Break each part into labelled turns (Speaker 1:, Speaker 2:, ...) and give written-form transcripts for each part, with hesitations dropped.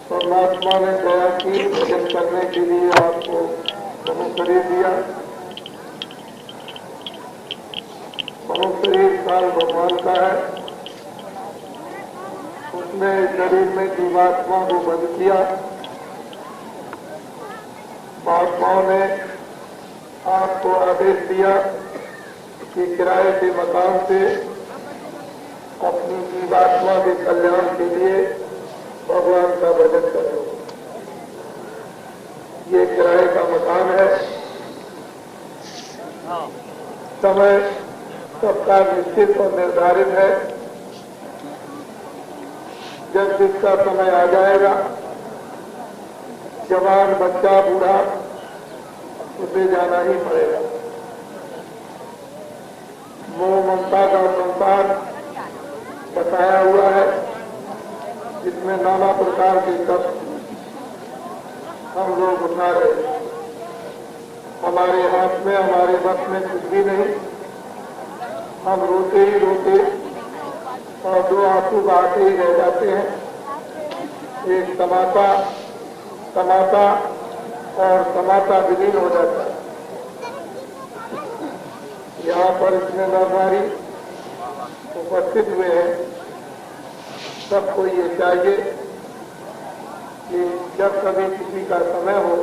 Speaker 1: परमात्मा ने दया की भजन करने के लिए आपको मनुष्य शरीर दिया। मनुष्य शरीर काल भगवान का है, उसने शरीर में जीवात्मा को बंद किया। महात्माओं ने आपको आदेश दिया कि किराए के मकान से अपनी जीवात्मा के कल्याण के लिए भगवान का भजन करो। ये किराए का मकान है। समय सबका निश्चित और निर्धारित है। जब जिसका समय आ जाएगा, जवान बच्चा बूढ़ा, उसे जाना ही पड़ेगा। मोह ममता का संसार बताया हुआ है, जिसमें नाना प्रकार के कष्ट हम लोग उठा रहे हैं। हमारे हाथ में, हमारे बस में कुछ भी नहीं। हम रोते ही रोते और दो आंसू बहाते ही रह जाते हैं। एक तमाशा और तमाशा विलीन हो जाता है। यहाँ पर इसमें नरनारी उपस्थित हुए हैं। सबको ये चाहिए कि जब कभी किसी का समय हो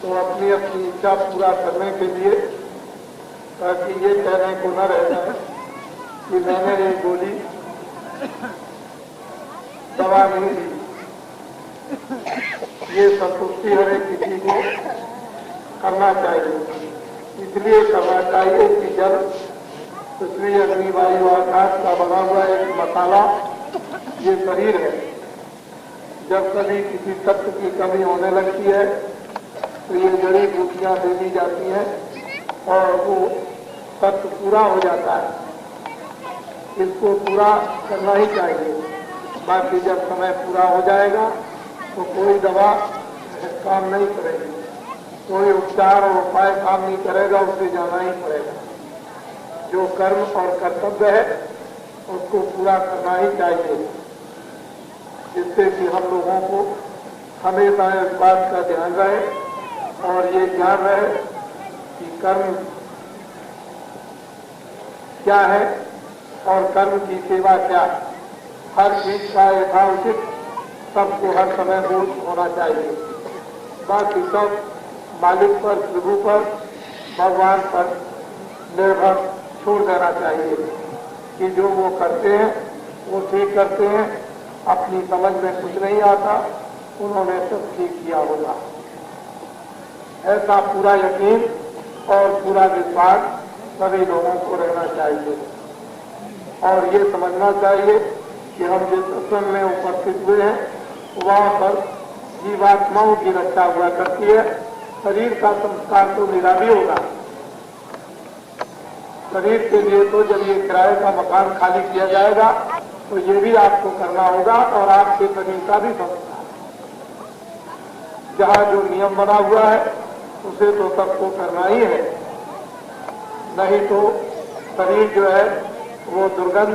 Speaker 1: तो अपनी अपनी इच्छा पूरा करने के लिए, ताकि ये कहने को न रह जाए कि मैंने ये गोली दवा नहीं दी। ये संतुष्टि हर एक किसी को करना चाहिए। इसलिए करना चाहिए कि जल, पृथ्वी, अग्नि, वायु, आकाश का बना हुआ एक मसाला ये शरीर है। जब कभी किसी तत्व की कमी होने लगती है तो ये जड़ी बूटियां दे दी जाती हैं और वो तत्व पूरा हो जाता है। इसको पूरा करना ही चाहिए। बाकी जब समय पूरा हो जाएगा तो कोई दवा काम नहीं करेगी, कोई उपचार और उपाय काम नहीं करेगा, उसे जाना ही पड़ेगा। जो कर्म और कर्तव्य है उसको पूरा करना ही चाहिए, जिससे कि हम लोगों को हमेशा इस बात का ध्यान रहे और ये ज्ञान रहे कि कर्म क्या है और कर्म की सेवा क्या है। हर चीज का यथाउचित सबको हर समय बोध होना चाहिए। बाकी सब मालिक पर, प्रभु पर, भगवान पर निर्भर छोड़ देना चाहिए कि जो वो करते हैं वो ठीक करते हैं। अपनी समझ में कुछ नहीं आता, उन्होंने सब ठीक किया होगा। ऐसा पूरा यकीन और पूरा विश्वास सभी लोगों को रहना चाहिए और ये समझना चाहिए कि हम जिस सत्संग में उपस्थित हुए हैं वहाँ पर जीवात्माओं की रक्षा हुआ करती है। शरीर का संस्कार तो मेरा भी होगा। शरीर के लिए तो जब ये किराए का मकान खाली किया जाएगा तो ये भी आपको करना होगा और आपके शरीर का भी संस्कार। जहाँ जो नियम बना हुआ है उसे तो सबको करना ही है, नहीं तो शरीर जो है वो दुर्गंध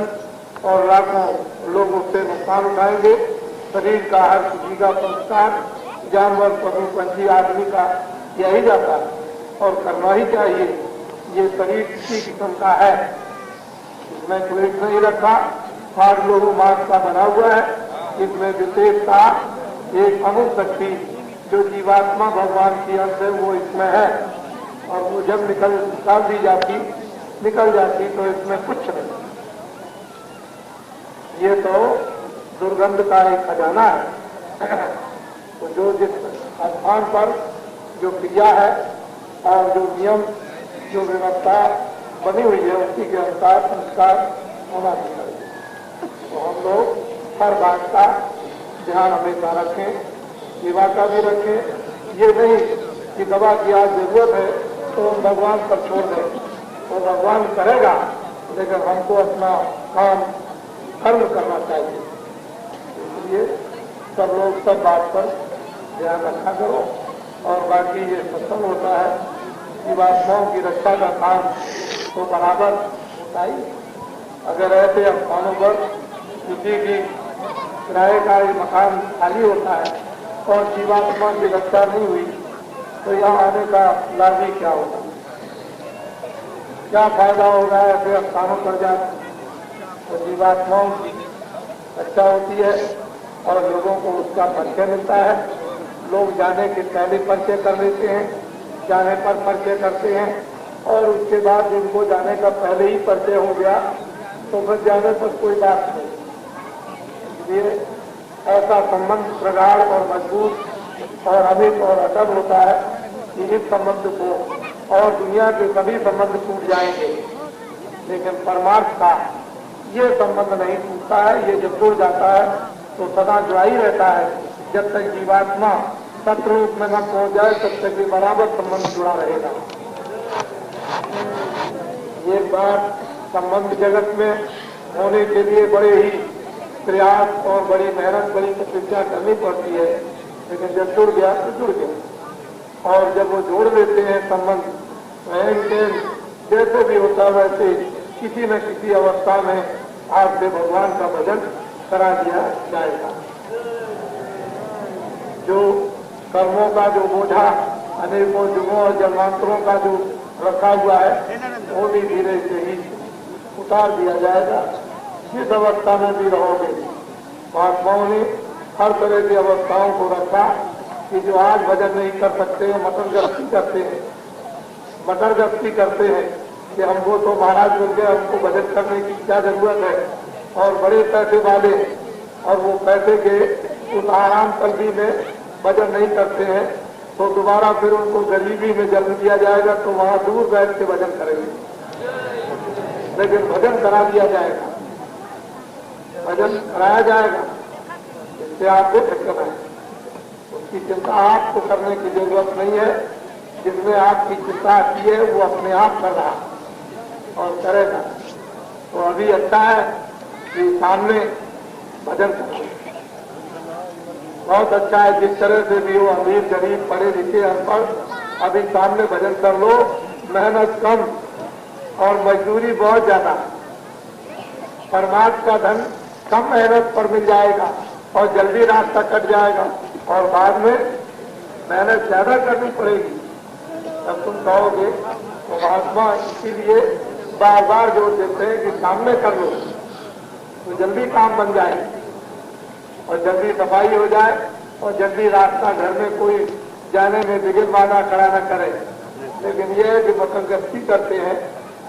Speaker 1: और लाखों लोग उससे नुकसान उठाएंगे। शरीर का हर किसी का संस्कार जानवर, पशु, पंछी, आदमी का यही जाता है और करना ही चाहिए। ये शरीर किसी किस्म का है, इसमें क्लेश नहीं रखा, हार्ड लोगों मार्ग का बना हुआ है। इसमें विशेषता एक अणुशक्ति जो जीवात्मा भगवान की अंश है वो इसमें है, और वो जब निकाल दी जाती निकल जाती तो इसमें कुछ नहीं। ये तो दुर्गंध का एक खजाना है। तो जो जिस स्थान पर जो क्रिया है और जो नियम जो व्यवस्था बनी हुई है उसी के अनुसार संस्कार होना चाहिए। तो हम लोग हर बात का ध्यान हमेशा रखें, सेवा का भी रखें। ये नहीं कि दवा की आज जरूरत है तो हम भगवान पर छोड़ दें, तो भगवान करेगा, लेकिन हमको अपना काम कर्म करना चाहिए। इसलिए सब लोग सब बात पर ध्यान रखा करो। और बाकी ये सत्संग होता है, जीवात्माओं की रक्षा का काम तो बराबर होता ही। अगर ऐसे स्थानों पर किसी की किराए का मकान खाली होता है और जीवात्मा की रक्षा नहीं हुई तो यहाँ आने का लाभ ही क्या होगा? क्या फायदा होगा ऐसे स्थानों पर जाकर? तो जीवात्माओं की रक्षा होती है और लोगों को उसका परिचय मिलता है। लोग जाने के पहले परिचय कर लेते हैं, जाने पर परिचय करते हैं, और उसके बाद जिनको जाने का पहले ही परिचय हो गया तो फिर जाने पर कोई बात नहीं। इसलिए ऐसा संबंध प्रगाढ़ और मजबूत और अमित और अटल होता है कि इस संबंध को और दुनिया के सभी संबंध टूट जाएंगे, लेकिन परमार्थ का ये संबंध नहीं टूटता है। ये जब जुड़ जाता है तो सदा जुड़ा ही रहता है। जब तक जीवात्मा सतरूप में न पहुंच जाए तब तक भी बराबर संबंध जुड़ा रहेगा। ये बात संबंध जगत में होने के लिए बड़े ही प्रयास और बड़ी मेहनत, बड़ी तपस्या करनी पड़ती है, लेकिन जब जुड़ गया तो जुड़ गया। और जब वो जोड़ लेते हैं संबंध, जैसे भी होता वैसे किसी न किसी अवस्था में आपसे भगवान का भजन करा दिया जाएगा। जो कर्मों का जो बोझा अनेकों युगों और जन्मांतरों का जो रखा हुआ है वो भी धीरे से ही उतार दिया जाएगा। जिस अवस्था में भी रहोगे, महात्माओं ने हर तरह की अवस्थाओं को रखा कि जो आज भजन नहीं कर सकते हैं, मटरगस्ती करते हैं, मटरगस्ती करते हैं कि हमको तो महाराज मिल गए, हमको भजन करने की क्या जरूरत है, और बड़े पैसे वाले और वो पैसे के उस आराम कल्बी में भजन नहीं करते हैं तो दोबारा फिर उनको गरीबी में जन्म दिया जाएगा तो वहां दूर बैठ के भजन करेंगे। लेकिन भजन करा दिया जाएगा, भजन कराया जाएगा, इससे आपको दिक्कत है। उसकी चिंता आपको करने की जरूरत नहीं है। जिसमें आपकी चिंता की है वो अपने आप कर रहा और करेगा। तो अभी अच्छा है कि सामने भजन करो, बहुत अच्छा है। जिस तरह से भी हो, अमीर गरीब पढ़े लिखे अनपढ़, अभी सामने भजन कर लो। मेहनत कम और मजदूरी बहुत ज्यादा। परमात्मा का धन कम मेहनत पर मिल जाएगा और जल्दी रास्ता कट जाएगा, और बाद में मेहनत ज्यादा करनी पड़ेगी। तब तुम कहोगे तो महात्मा इसीलिए बार बार जोर देते हैं कि सामने कर लो तो जल्दी काम बन जाए और जल्दी सफाई हो जाए और जल्दी रास्ता घर में कोई जाने में बिगड़ बाधा खड़ा न करे। लेकिन ये है कि मटरगस्ती करते हैं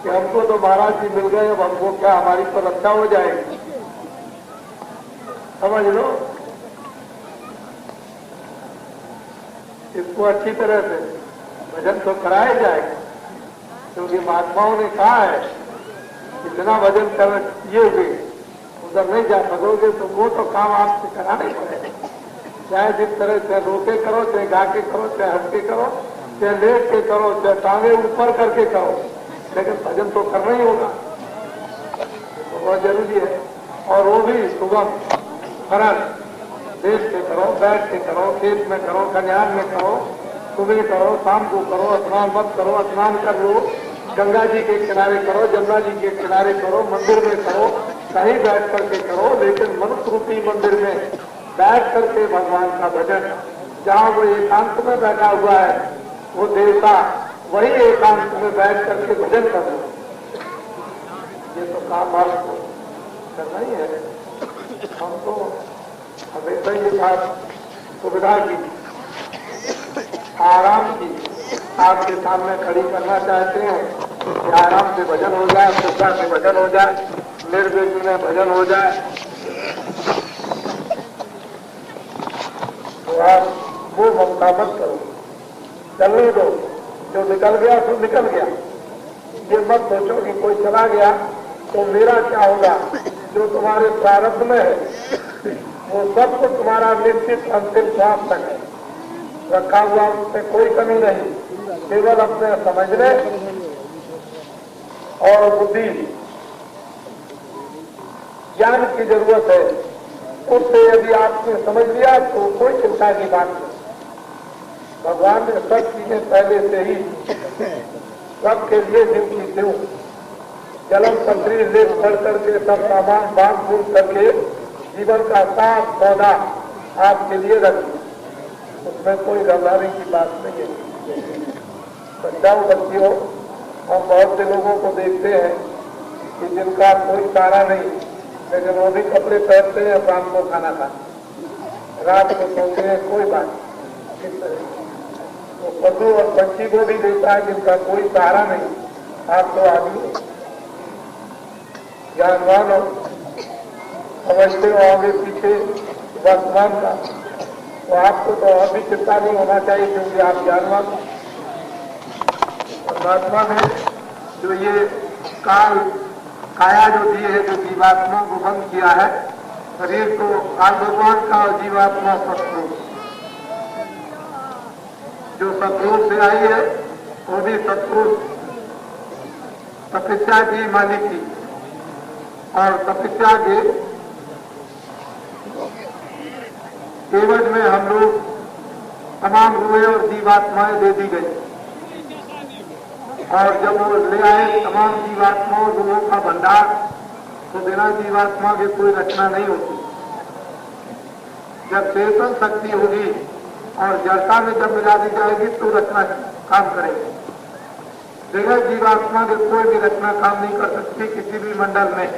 Speaker 1: कि हमको तो महाराज जी मिल गए, अब हमको क्या, हमारी पर रक्षा हो जाएगी। समझ लो, इसको अच्छी तरह से भजन तो कराया जाएगा, क्योंकि महात्माओं ने कहा है कि बिना भजन कर किए हुए उधर नहीं जा सकोगे, तो वो तो काम आपसे कराना ही पड़ेगा। चाहे जिस तरह से रोके करो, चाहे गा के करो, चाहे हट के करो, चाहे लेट के करो, चाहे टांगे ऊपर करके करो, लेकिन भजन तो करना ही होगा। तो बहुत जरूरी है। और वो भी सुगम सरल, देश के करो, बैठ के करो, खेत में करो, खलिहान में करो, सुबह करो, शाम को करो, स्नान मत करो, स्नान कर लो, गंगा जी के किनारे करो, जमुना जी के किनारे करो, मंदिर में करो, कहीं बैठ करके करो, लेकिन मनुष्य रूपी मंदिर में बैठ करके भगवान का भजन, जहाँ वो एकांत में बैठा हुआ है, वो देवता वही एकांत में बैठ करके भजन करना। ये तो काम आपको करना ही है। हम तो हमेशा ये बात सुविधा की, आराम की आपके सामने खड़ी करना चाहते हैं कि आराम से भजन हो जाए, सुविधा से भजन हो जाए, निर्विघ्न में भजन हो जाए। तो आप वो ममता मत करो, चलने दो, जो निकल गया तो निकल गया। ये मत सोचो कि कोई चला गया तो मेरा क्या होगा। जो तुम्हारे प्रारब्ध में है वो सब कुछ तुम्हारा निश्चित अंतिम श्वास तक है रखा हुआ, उसमें कोई कमी नहीं। केवल अपने समझने और बुद्धि ज्ञान की जरूरत है। उससे यदि आपने समझ लिया तो कोई चिंता की बात नहीं। भगवान ने सब चीजें पहले से ही सबके लिए दिल की त्यों जलम पत्री ले पढ़ करके सब सामान बांध बूंद करके जीवन का साफ सौदा आपके लिए रख दिया। उसमें कोई घबराने की बात नहीं है। बच्चाओं बच्चियों, हम बहुत से लोगों को देखते हैं कि जिनका कोई सहारा नहीं, लेकिन वो भी कपड़े पहनते हैं, शाम को खाना खाते, रात को सोते हैं, कोई बात नहीं। तो पशु और पक्षी को भी देखता है जिनका कोई सहारा नहीं। आप तो आदमी ज्ञानवान हो, समझते हो आगे पीछे वर्तमान का, तो आपको तो और भी चिंता नहीं होना चाहिए क्योंकि आप ज्ञानवान हो। परमात्मा ने जो ये काया जो दी है, जो जीवात्मा को बंद किया है, शरीर को काल भगवान का और जीवात्मा शत्रु, जो शत्रु से आई है वो भी शत्रु तपस्या की मालिक की, और तपस्या के एवज में हम लोग तमाम रूहें और जीवात्माएं दे दी गई। और जब वो ले आए तमाम जीवात्माओं रूहों का भंडार, तो बिना जीवात्मा के कोई रचना नहीं होती। जब चेतन शक्ति होगी और जड़ता में जब मिला दी जाएगी तो रचना काम करेगी। बगैर जीवात्मा के कोई भी रचना काम नहीं कर सकती किसी भी मंडल में।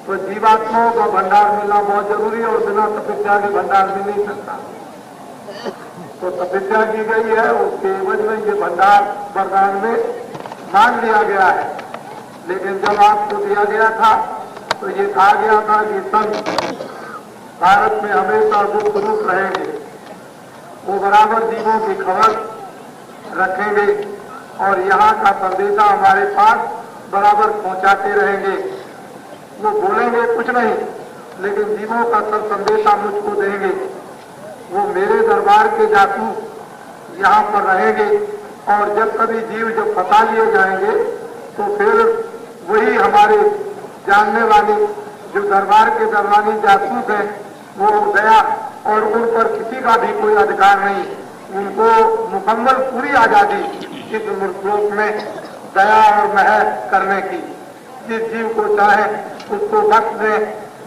Speaker 1: तो जीवात्माओं का भंडार मिलना बहुत जरूरी है और बिना तपस्या के भंडार मिल नहीं सकता। तो तपस्या की गई है, उसके एवज में ये भंडार वरदान में मांग लिया गया है। लेकिन जब आपको दिया गया था तो ये कहा गया था कि संत भारत में हमेशा गुप्त रूप रहेंगे, वो बराबर जीवों की खबर रखेंगे और यहाँ का संदेशा हमारे पास बराबर पहुंचाते रहेंगे। वो बोलेंगे कुछ नहीं, लेकिन जीवों का सब संदेशा मुझको देंगे। वो मेरे दरबार के जासूस यहाँ पर रहेंगे और जब कभी जीव जब फंसा लिए जाएंगे तो फिर वही हमारे जानने वाले जो दरबार के दरबारी जासूस हैं, वो गया और उन पर किसी का भी कोई अधिकार नहीं। उनको मुकम्मल पूरी आजादी इस मुल्क में दया और महर करने की। जिस जीव को चाहे उसको बख्श दे,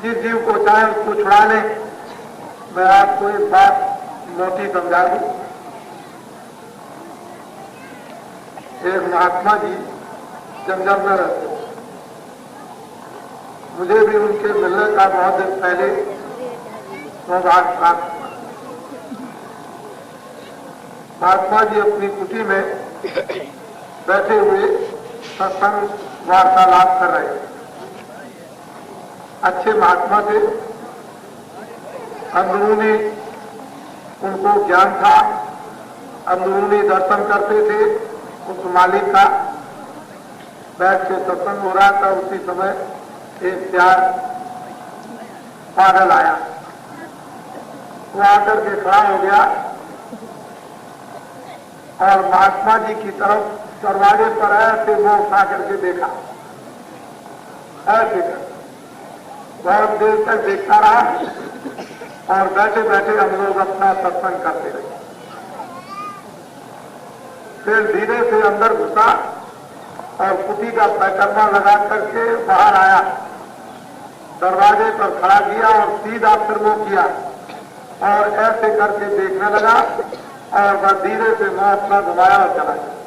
Speaker 1: जिस जीव को चाहे उसको छुड़ा ले। मैं आपको एक बात मोटी समझा दूं। एक महात्मा जी जंगल में रहते, मुझे भी उनके मिलने का बहुत दिन पहले सौभाग्य प्राप्त हुआ। महात्मा जी अपनी कुटी में बैठे हुए सत्संग वार्तालाप कर रहे थे। अच्छे महात्मा थे, अंदरूनी उनको ज्ञान था, अंदरूनी दर्शन करते थे उस मालिक का। बैठ के सत्संग हो रहा था, उसी समय एक प्यार पागल आया। वो आकर के खड़ा हो गया और महात्मा जी की तरफ दरवाजे पर ऐसे वो उठा करके देखा, ऐसे कर बहुत देर तक देखता रहा और बैठे बैठे हम लोग अपना सत्संग करते रहे। फिर धीरे से अंदर घुसा और कुटी का पैकर्मा लगा करके बाहर आया, दरवाजे पर खड़ा किया और सीधा फिर वो किया और ऐसे करके देखने लगा और बस धीरे से मैं अपना घुमाया और चला गया।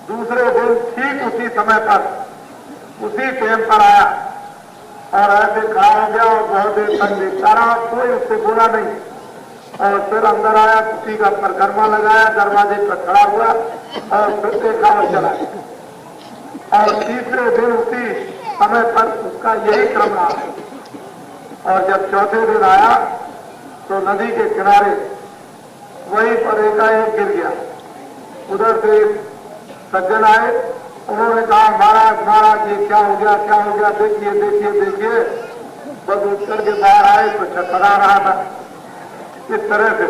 Speaker 1: दूसरे दिन ठीक उसी समय पर उसी टाइम पर आया और ऐसे खड़ा हो गया और बहुत देर तक देखता रहा, कोई उससे बोला नहीं। और फिर अंदर आया, कुर्सी का परिक्रमा लगाया, दरवाजे पर खड़ा हुआ और फिर देखा और चला गया। और तीसरे दिन उसी समय पर उसका यही क्रम रहा। और जब चौथे दिन आया तो नदी के किनारे वहीं पर एकाएक गिर गया। उधर से सज्जन आए, उन्होंने कहा महाराज महाराज ये क्या हो गया, क्या हो गया, देखिए देखिए देखिए। बस उठ करके बाहर आए तो छटपटा रहा था। इस तरह से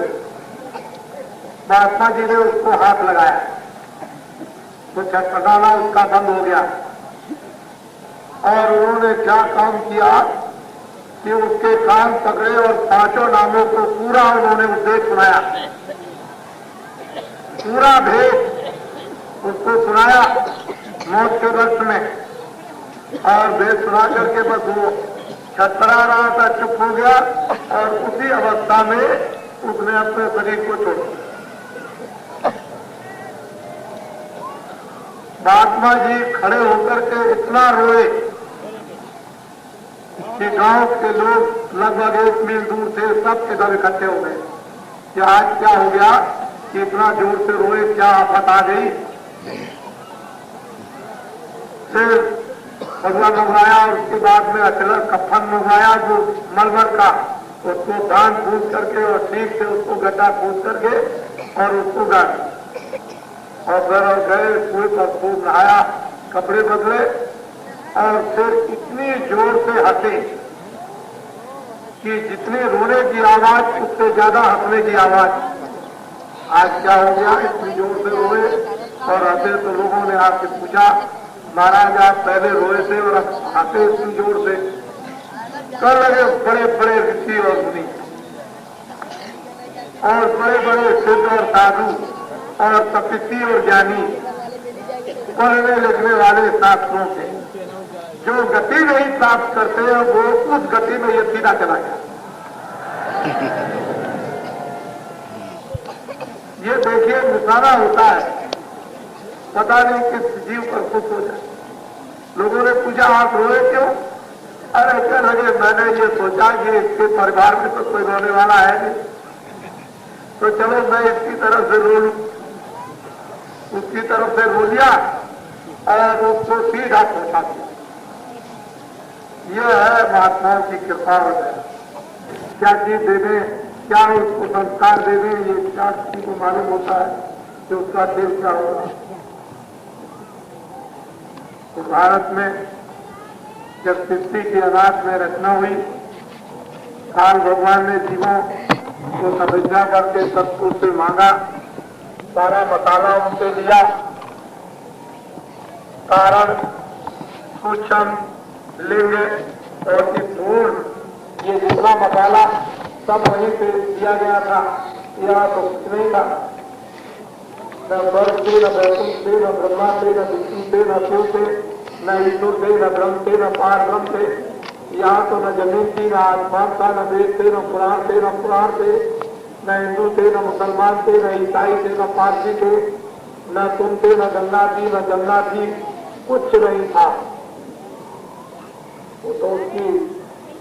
Speaker 1: महात्मा जी ने उसको हाथ लगाया तो छटपटाना उसका बंद हो गया। और उन्होंने क्या काम किया कि उसके कान पकड़े और पांचों नामों को पूरा उन्होंने उपदेश सुनाया, पूरा भेद उसको सुनाया मौत के वक्त में। और भेद सुना करके बस वो छटपटा रहा था, चुप हो गया और उसी अवस्था में उसने अपने शरीर को छोड़ दिया। महात्मा जी खड़े होकर के इतना रोए कि गांव के लोग लगभग 1 मील दूर से सब के सब इकट्ठे हो गए कि आज क्या हो गया कि इतना जोर से रोए, क्या आफत आ गई। फिर भगवान मंगवाया और उसके बाद में अचलर कफन मंगवाया जो मलमल का, उसको दान फूस करके और ठीक से उसको गड्ढा फूस करके और उसको गाड़ और फिर गए कुएं पर, खूब नहाया, कपड़े बदले और फिर इतनी जोर से हंसे कि जितनी रोने की आवाज उससे ज्यादा हंसने की आवाज। आज क्या हो गया, इतनी जोर से रोए और हंसे। तो लोगों ने आपसे पूछा महाराज आप पहले रोए थे और हंसे इतनी जोर से। कर लगे बड़े बड़े ऋषि और मुनि और बड़े बड़े सिद्ध और साधु और तपस्वी और ज्ञानी, पढ़ने लिखने वाले शास्त्रों के जो गति नहीं प्राप्त करते हैं वो उस गति में ये सीधा चला गया। ये देखिए निशाना होता है, पता नहीं किस जीव पर खुश हो जाए। लोगों ने पूछा आप रोए क्यों? अरे क्या लगे मैंने ये सोचा कि इसके परिवार में तो कोई रोने वाला है नहीं, तो चलो मैं इसकी तरफ से रो लूं। उसकी तरफ से रो लिया और उसको सीधा पहुंचा दिया। यह है महात्माओं की कृपा है। क्या चीज दे दें, क्या उसको संस्कार दे दें, ये क्या किसी को मालूम होता है कि उसका दिल क्या होगा। तो भारत में जब सृष्टि की अनाथ में रचना हुई, काल भगवान ने जीवों को तपस्या करके सबको से मांगा, सारा मसाला उनसे लिया, कारण सूक्ष्म लिंग और पूर्ण ये जितना मसाला सब वहीं से दिया गया था। यहाँ तो कुछ नहीं था, न स्वर्ग से, न वैकुंठ से, न ब्रह्मा से, न विष्णु से, न शिव से, न ईश्वर से, न ब्रह्म से, न पार ब्रह्म से। यहाँ तो न जमीन थी, न आसमान था, न वेद से, न पुराण से, न पुराण से, न हिंदू थे, न मुसलमान थे, न ईसाई थे, न पारसी थे, न तुम थे, न गंगा थी, न जमुना थी, कुछ नहीं था। तो उसकी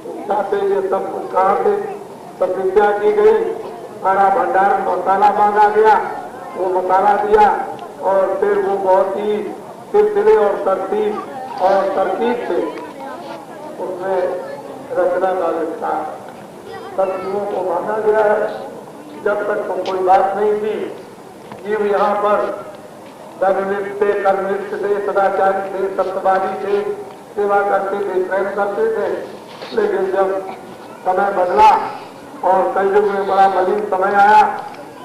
Speaker 1: इच्छा से ये सब कुछ कहाँ से प्रतिज्ञा की गई, सारा भंडार मसाला मांगा गया, वो मसाला दिया और फिर वो बहुत ही सिलसिले और तरतीब और तरकीब से उसमें रचना का विस्तार सब जीवों को मांगा गया है। जब तक तो कोई बात नहीं थी, जीव यहाँ पर धर्मनिष्ठ थे, कर्मनिष्ठ थे, सदाचारी थे, सत्यवादी थे, सेवा करते थे, प्रेम करते थे। लेकिन जब समय बदला और कलयुग में बड़ा मलिन समय आया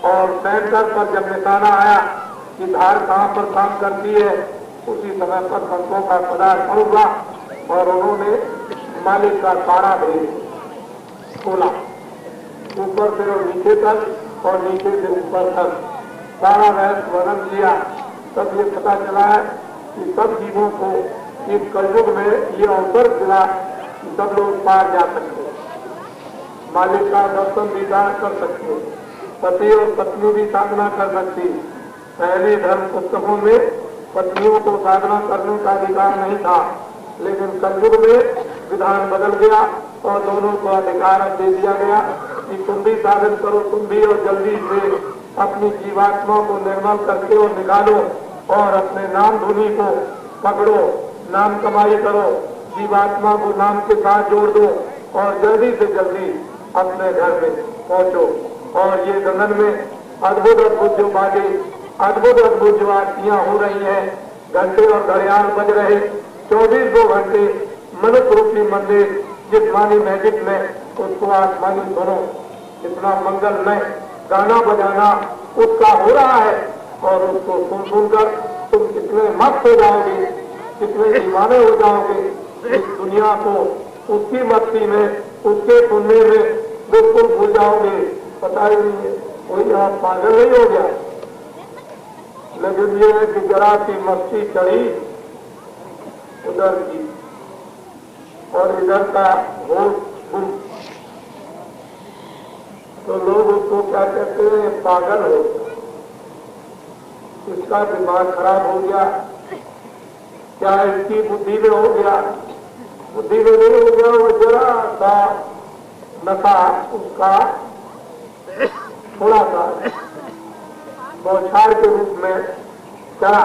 Speaker 1: और सेंटर पर जब निशाना आया कि धार कहाँ पर काम करती है, उसी समय पर संतों का पदार्पण हुआ और उन्होंने मालिक का सारा भेद खोला, ऊपर से और नीचे तक और नीचे से ऊपर तक सारा रहस्य वर्णन किया। तब ये पता चला है कि सब जीवों को इस कलयुग में ये अवसर मिला कि सब लोग पार जा सकते, मालिक का दर्शन दीदार कर सकते, पति और पत्नी भी साधना कर सकती। पहले धर्म पुस्तकों में पत्नियों को साधना करने का अधिकार नहीं था, लेकिन कलयुग में विधान बदल गया और दोनों को अधिकार दे दिया गया कि तुम भी साधन करो, तुम भी, और जल्दी से अपनी जीवात्मा को निर्मल करके और निकालो और अपने नाम धुनी को पकड़ो, नाम कमाई करो, जीवात्मा को नाम के साथ जोड़ दो और जल्दी से जल्दी अपने घर में पहुंचो। और ये गगन में अद्भुत अद्भुत जो बातें, अद्भुत अद्भुत जो आरतियां हो रही हैं, घंटे और घड़ियाल बज रहे, 24 घंटे मनुष्य रूपी मंदिर जिस्मानी मैजिक में, उसको आसमानी सुनो। इतना मंगलमय गाना बजाना उसका हो रहा है और उसको सुन सुनकर तुम कितने मस्त हो जाओगे, कितने दीवाने हो जाओगे। इस दुनिया को उसकी मस्ती में, उसके सुनने में बिल्कुल भूल जाओगे। पता ही नहीं है, कोई आप पागल नहीं हो गया। लेकिन ये है कि जरा सी मस्ती चढ़ी उधर की और इधर का होश गुम, तो लोग उसको क्या कहते हैं, पागल हो गया, इसका दिमाग खराब हो गया। क्या इसकी बुद्धि में हो गया? बुद्धि में नहीं हो गया, वो जरा सा नशा उसका थोड़ा सा बौछार के रूप में चला,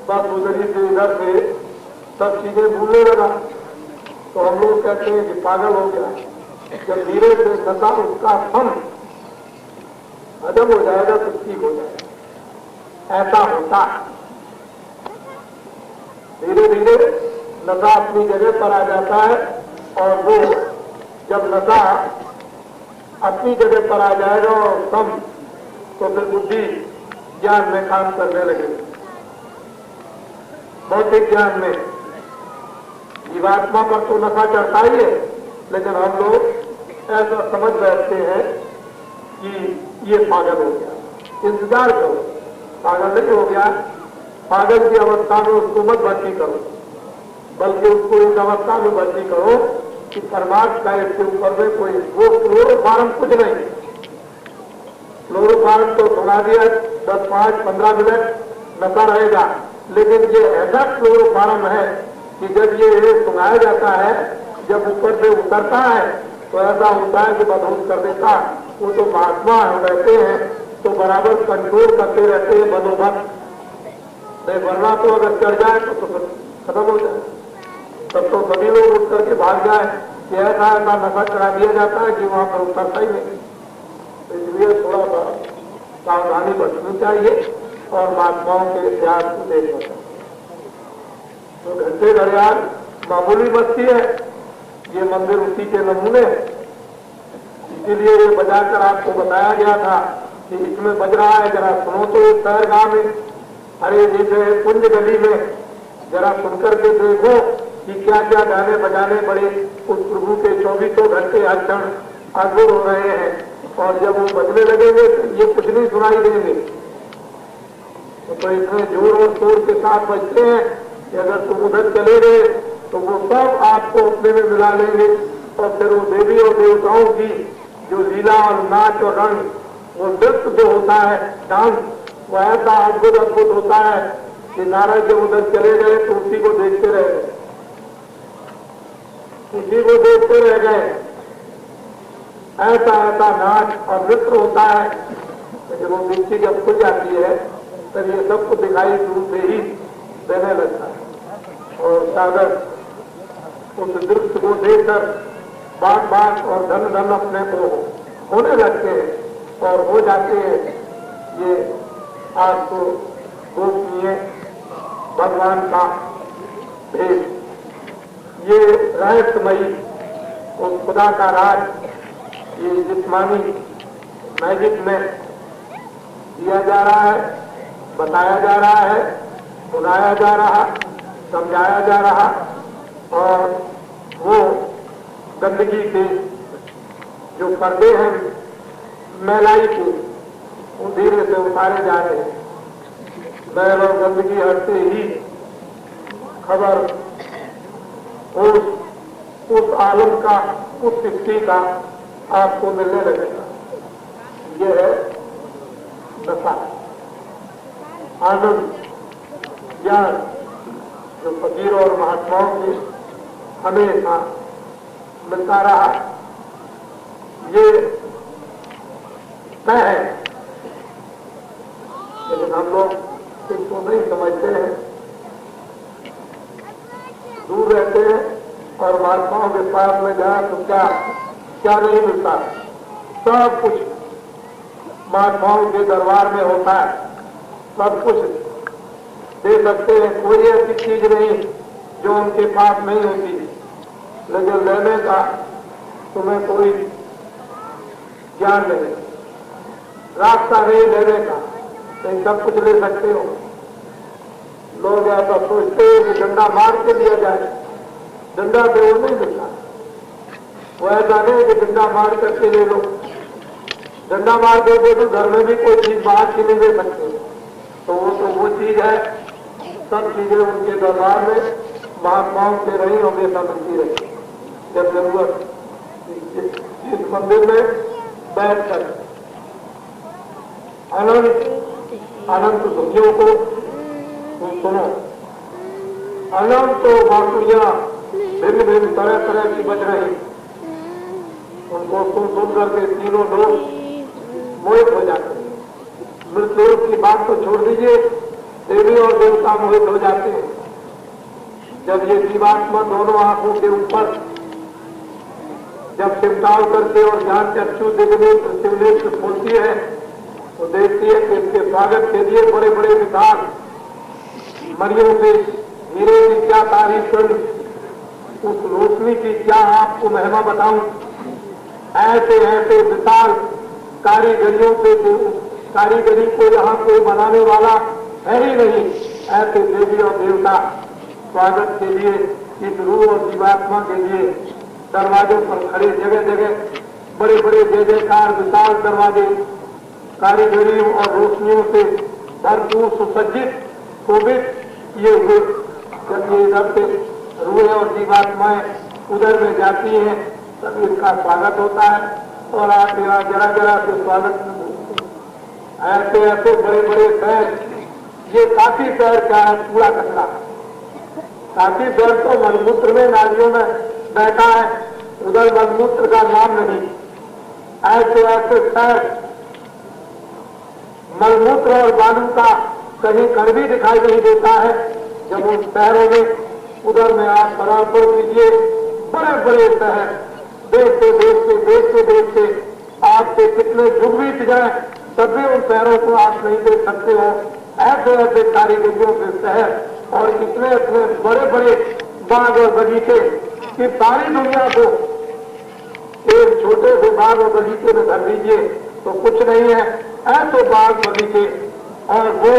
Speaker 1: बस उधरी से इधर से सब चीजें भूलने लगा। तो हम लोग कहते हैं कि पागल हो गया। जब धीरे से नशा उसका थम हजम हो जाएगा तो ठीक हो जाएगा। ऐसा होता है, धीरे धीरे नशा अपनी जगह पर आ जाता है और वो जब नशा अपनी जगह पर आ जाएगा और कम, तो फिर बुद्धि ज्ञान में काम करने लगेगी। भौतिक ज्ञान में जीवात्मा पर तो नशा चढ़ता ही है, लेकिन हम लोग ऐसा समझ बैठते हैं कि ये पागल हो गया। इंतजार करो, पागल नहीं हो गया। पागल की अवस्था में उसको मत भर्ती करो, बल्कि उसको इस अवस्था में भर्ती करो कि परमात्मा का इसके ऊपर में कोई वो क्लोरोफार्म कुछ नहीं। क्लोरोफार्म तो सुना दिया 10, 5, 15 मिनट नशा रहेगा, लेकिन ये ऐसा क्लोरोफार्म है कि जब ये सुनाया जाता है, जब ऊपर से उतरता है तो ऐसा होता है कि बदहूस कर देता। वो तो महात्मा रहते हैं तो बराबर कंट्रोल करते रहते हैं बंदोबस्त, नहीं वरना तो अगर चढ़ जाए तो खत्म हो जाए। तब तो सभी लोग उठ करके भाग जाए कि ऐसा ऐसा नशा करा दिया जाता है कि वहां पर उतरता ही नहीं। इसलिए थोड़ा सा सावधानी बरतनी चाहिए और महात्माओं के इतिहास को देखना चाहिए। तो घंटे घड़ियाल मामूली बस्ती है, ये मंदिर उसी के नमूने है। इसीलिए ये बजाकर आपको बताया गया था कि इसमें बज रहा है, जरा सुनो तो इस शहर गांव में, अरे जैसे कुंज गली में जरा सुनकर के देखो कि क्या क्या गाने बजाने पड़े। उस प्रभु के 24 घंटे हर क्षण अद्भुत हो रहे हैं और जब वो बजने लगेंगे तो ये कुछ नहीं सुनाई देंगे। तो इतने जोर और शोर के साथ बजते हैं कि अगर तुम उधर चले गए तो वो सब आपको अपने में मिला लेंगे। और फिर वो देवी और देवताओं की जो लीला और नाच और रंग, वो नृत्य जो होता है, डांस, वो ऐसा अद्भुत अद्भुत होता है कि नारद जब उधर चले गए तो उसी को देखते रह गए, उसी को देखते रह गए। ऐसा ऐसा नाच और नृत्य होता है। तो जब वो दृष्टि जब खुल जाती है तब ये सबको दिखाई शुरू से ही देने लगता है और सागर उस दृश्य को देखकर बात बात और धन धन अपने को होने लगते हैं और हो जाते हैं। ये आज तो गोपनीय भगवान का भेद, ये रहस्यमयी उस खुदा का राज, ये जिस्मानी मैजिक में दिया जा रहा है, बताया जा रहा है, सुनाया जा रहा, समझाया जा रहा। और वो गंदगी के जो पर्दे हैं मैलाई के, वो धीरे से उतारे जा रहे हैं। मैल और गंदगी हटते ही खबर उस आलम का, उस स्थिति का आपको मिलने लगेगा। यह है नशा, आनंद, ज्ञान जो फकीर और महात्माओं की हमेशा मिलता रहा, ये तय है। लेकिन हम लोग इसको नहीं समझते हैं, दूर रहते हैं और महात्माओं के पास में जाए तो क्या क्या नहीं मिलता। सब कुछ महात्माओं के दरबार में होता है, सब कुछ दे सकते हैं, कोई ऐसी चीज नहीं जो उनके पास नहीं होती। लेकिन लेने का तुम्हें कोई ज्ञान नहीं, रास्ता नहीं लेने का, लेकिन सब कुछ ले सकते हो। लोग ऐसा सोचते हैं कि डंडा मार के दिया जाए, डंडा पे वो नहीं मिलता। वो ऐसा नहीं कि डंडा मार करके ले लो, डंडा मार दोगे तो घर में भी कोई चीज बाहर की नहीं दे सकते। तो वो चीज है, सब चीजें उनके दरबार में महात्माओं से रही हमेशा मिलती रही। जब जरूरत इस मंदिर में बैठकर अनंत दुखियों को सुनो, अनंत बांसुरियां भिन्न भिन्न तरह तरह की बज रही, उनको सुन करके तीनों लोग मोहित हो जाते हैं। मृत्यु की बात तो छोड़ दीजिए, देवी और देवता मोहित हो जाते हैं। जब ये जीवात्मा दोनों आंखों के ऊपर जब सिमटाव करके और ज्ञान चक्षु दिग्नेत्र शिवनेत्र खोलती है तो देखती है कि इसके स्वागत के लिए बड़े बड़े विधान मरियों से हीरे की क्या तारीफ करूं, उस रोशनी की क्या आपको महिमा बताऊं। ऐसे ऐसे विशाल कारीगरियों से, कारीगरी को यहाँ कोई बनाने वाला है ही नहीं। ऐसे देवी और देवता स्वागत के लिए इस रूह और जीवात्मा के लिए दरवाजों पर खड़े, जगह जगह बड़े बड़े जय जयकार विशाल दरवाजे कारीगरियों और रोशनियों से भरपूर सुसज्जित शोभित किए हुए। जब ये इधर से रूह और जीवात्माएं उधर में जाती हैं तब इसका स्वागत होता है और आप यहाँ जरा जरा से स्वागत ऐसे ऐसे बड़े बड़े शहर, ये काफी शहर क्या है, पूरा कचरा। काफी शहर तो मलमूत्र में नालियों में बैठा है, उधर मलमूत्र का नाम नहीं। ऐसे ऐसे शहर मलमूत्र और बालू का कहीं कण भी दिखाई नहीं देता है। जब उन शहरों में उधर में आप परामर्श कीजिए, बड़े बड़े शहर देखते देखते देखते देखते आपसे कितने युग बीत जाए तब भी उन शहरों को आप नहीं देख सकते हो। ऐसे ऐसे कारीगरियों के शहर और इतने इतने बड़े बड़े बाग और बगीचे कि सारी दुनिया को एक छोटे से बाग और बगीचे में धर दीजिए तो कुछ नहीं है। ऐसे बाग बगीचे और वो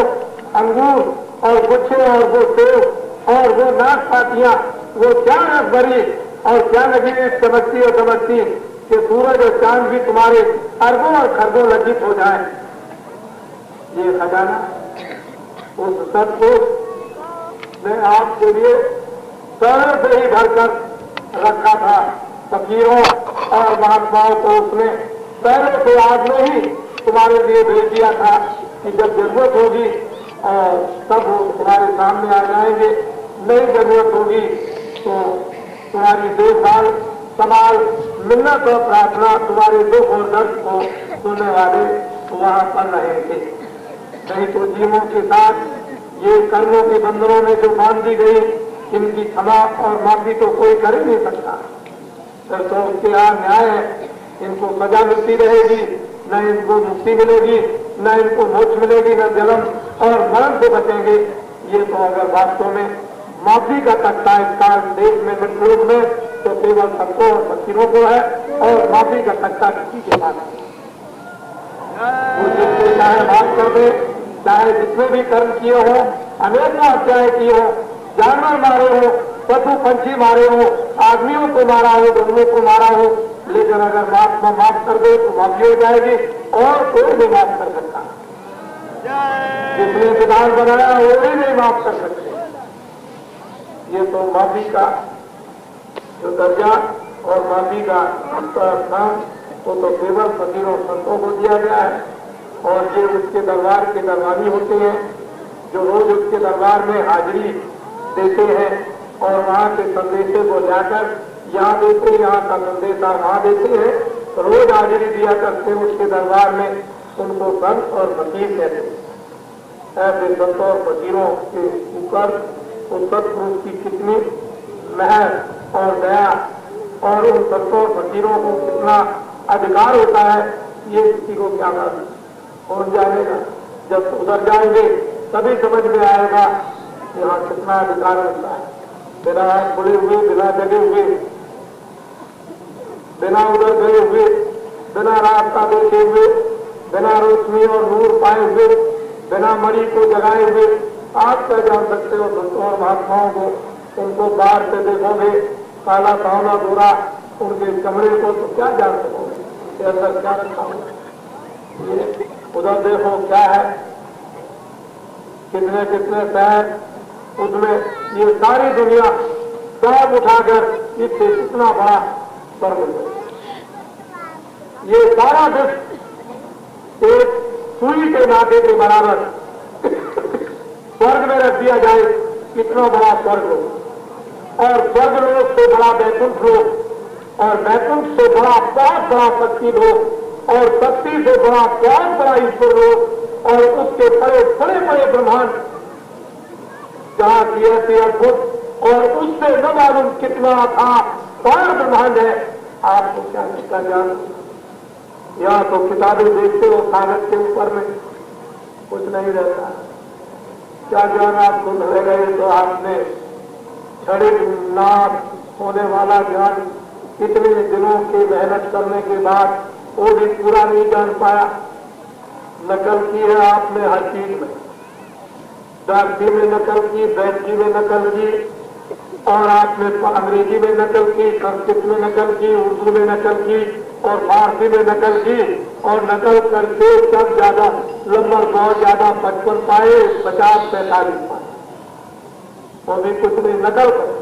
Speaker 1: अंगूर और गुच्छे और वो सेब और वो नाशपातियां, वो क्या रस भरी और क्या लगी चमकती और चमकती कि सूरज और चांद भी तुम्हारे अरबों और खरबों लज्जित हो जाए। ये खजाना उस सतपुरुष ने आपके लिए सरल से ही भरकर रखा था। फकीरों और महात्माओं को उसने पहले से आज में ही तुम्हारे लिए भेज दिया था कि जब जरूरत होगी और तब वो तुम्हारे सामने आ जाएंगे। नई जरूरत होगी तो तुम्हारी देखभाल संभाल मिन्नत और प्रार्थना तुम्हारे दुख और दर्द को सुनने वाले वहां पर रहेंगे। नहीं तो जीवों के साथ ये कर्मों के बंधनों में जो बांध दी गई, इनकी क्षमा और माफी तो कोई कर ही नहीं सकता। तो उसके यहाँ न्याय है, इनको सजा मिलती रहेगी, न इनको मुक्ति मिलेगी, न इनको मोक्ष मिलेगी, न जन्म और मरण से बचेंगे। ये तो अगर वास्तव में माफी का तख्ता इस काल देश में मृतलोक में तो केवल सबको और फकीरों को है और माफी का तख्ता किसी के पास है। वो जिससे चाहे माफ कर दे, चाहे जितने भी कर्म किए हो, अनेकों हत्याएं की हो, जानवर मारे हो, पशु पंछी मारे हो, आदमियों को मारा हो, गधों को मारा हो, लेकिन अगर महात्मा माफ कर दे तो माफी हो जाएगी और कोई नहीं माफ कर सकता। जिसने विधान बनाया वो भी नहीं माफ कर सकते। ये तो माफी का जो दर्जा और माफी का स्थान वो तो केवल फकीरों संतों को दिया गया है और ये उसके दरबार के दरबारी होते हैं। जो रोज उसके दरबार में हाजिरी देते हैं और वहां के संदेशे को जाकर यहाँ देते, यहाँ का संदेशा वहां देते हैं, तो रोज हाजिरी दिया करते उसके दरबार में, उनको संत और फकीर कहते हैं। ऐसे संतों और फकीरों के ऊपर उस सतपुरुष की कितनी मेहर और दया और उन संतों और फकीरों को कितना अधिकार होता है, ये किसी को क्या मालूम, कौन जानेगा। जब उधर जाएंगे तभी समझ में आएगा यहाँ कितना अधिकार होता है। बिना आंख खुले हुए, बिना जगे हुए, बिना उधर गए हुए, बिना रास्ता देखे हुए, बिना रोशनी और नूर पाए हुए, बिना मणि को जगाए हुए आप क्या जान सकते हो संतों और महात्माओं को। उनको बाहर से देखोगे काला सावला गोरा, उनके चमड़े को तो क्या जान सकोगे अंदर क्या रखा होगा। ये उधर देखो क्या है, कितने कितने शहर, उसमें ये सारी दुनिया सब उठाकर इससे कितना बड़ा स्वर्ग है। ये सारा विश्व एक सुई के नाते के बराबर स्वर्ग में रख दिया जाए, कितना बड़ा स्वर्ग हो। और स्वर्ग लोक से बड़ा वैकुंठ लोक, और वैकुंठ से बड़ा बहुत बड़ा शक्ति लोक, और शक्ति से बड़ा बहुत बड़ा ईश्वर लोक, और उसके बड़े बड़े बड़े ब्रह्मांड जहां की ऐसी अद्भुत, और उससे न मालूम कितना था और ब्रह्मांड है। आपको क्या कितना ज्ञान, यहाँ तो किताबें देखते हो कागज के ऊपर में कुछ नहीं रहता, क्या ज्ञान आपको रह गए तो आपने छड़े नाश होने वाला ज्ञान इतने दिनों की मेहनत करने के बाद वो भी पूरा नहीं जान पाया। नकल की है आपने हर चीज में, डाकती में नकल की, बैठकी में नकल की, और आपने अंग्रेजी में नकल की, संस्कृत में नकल की, उर्दू में नकल की, और फारसी में नकल की, और नकल करके सब ज्यादा नंबर बहुत ज्यादा 55 पाए, 50-45 पाए, वो भी कुछ नहीं नकल कर।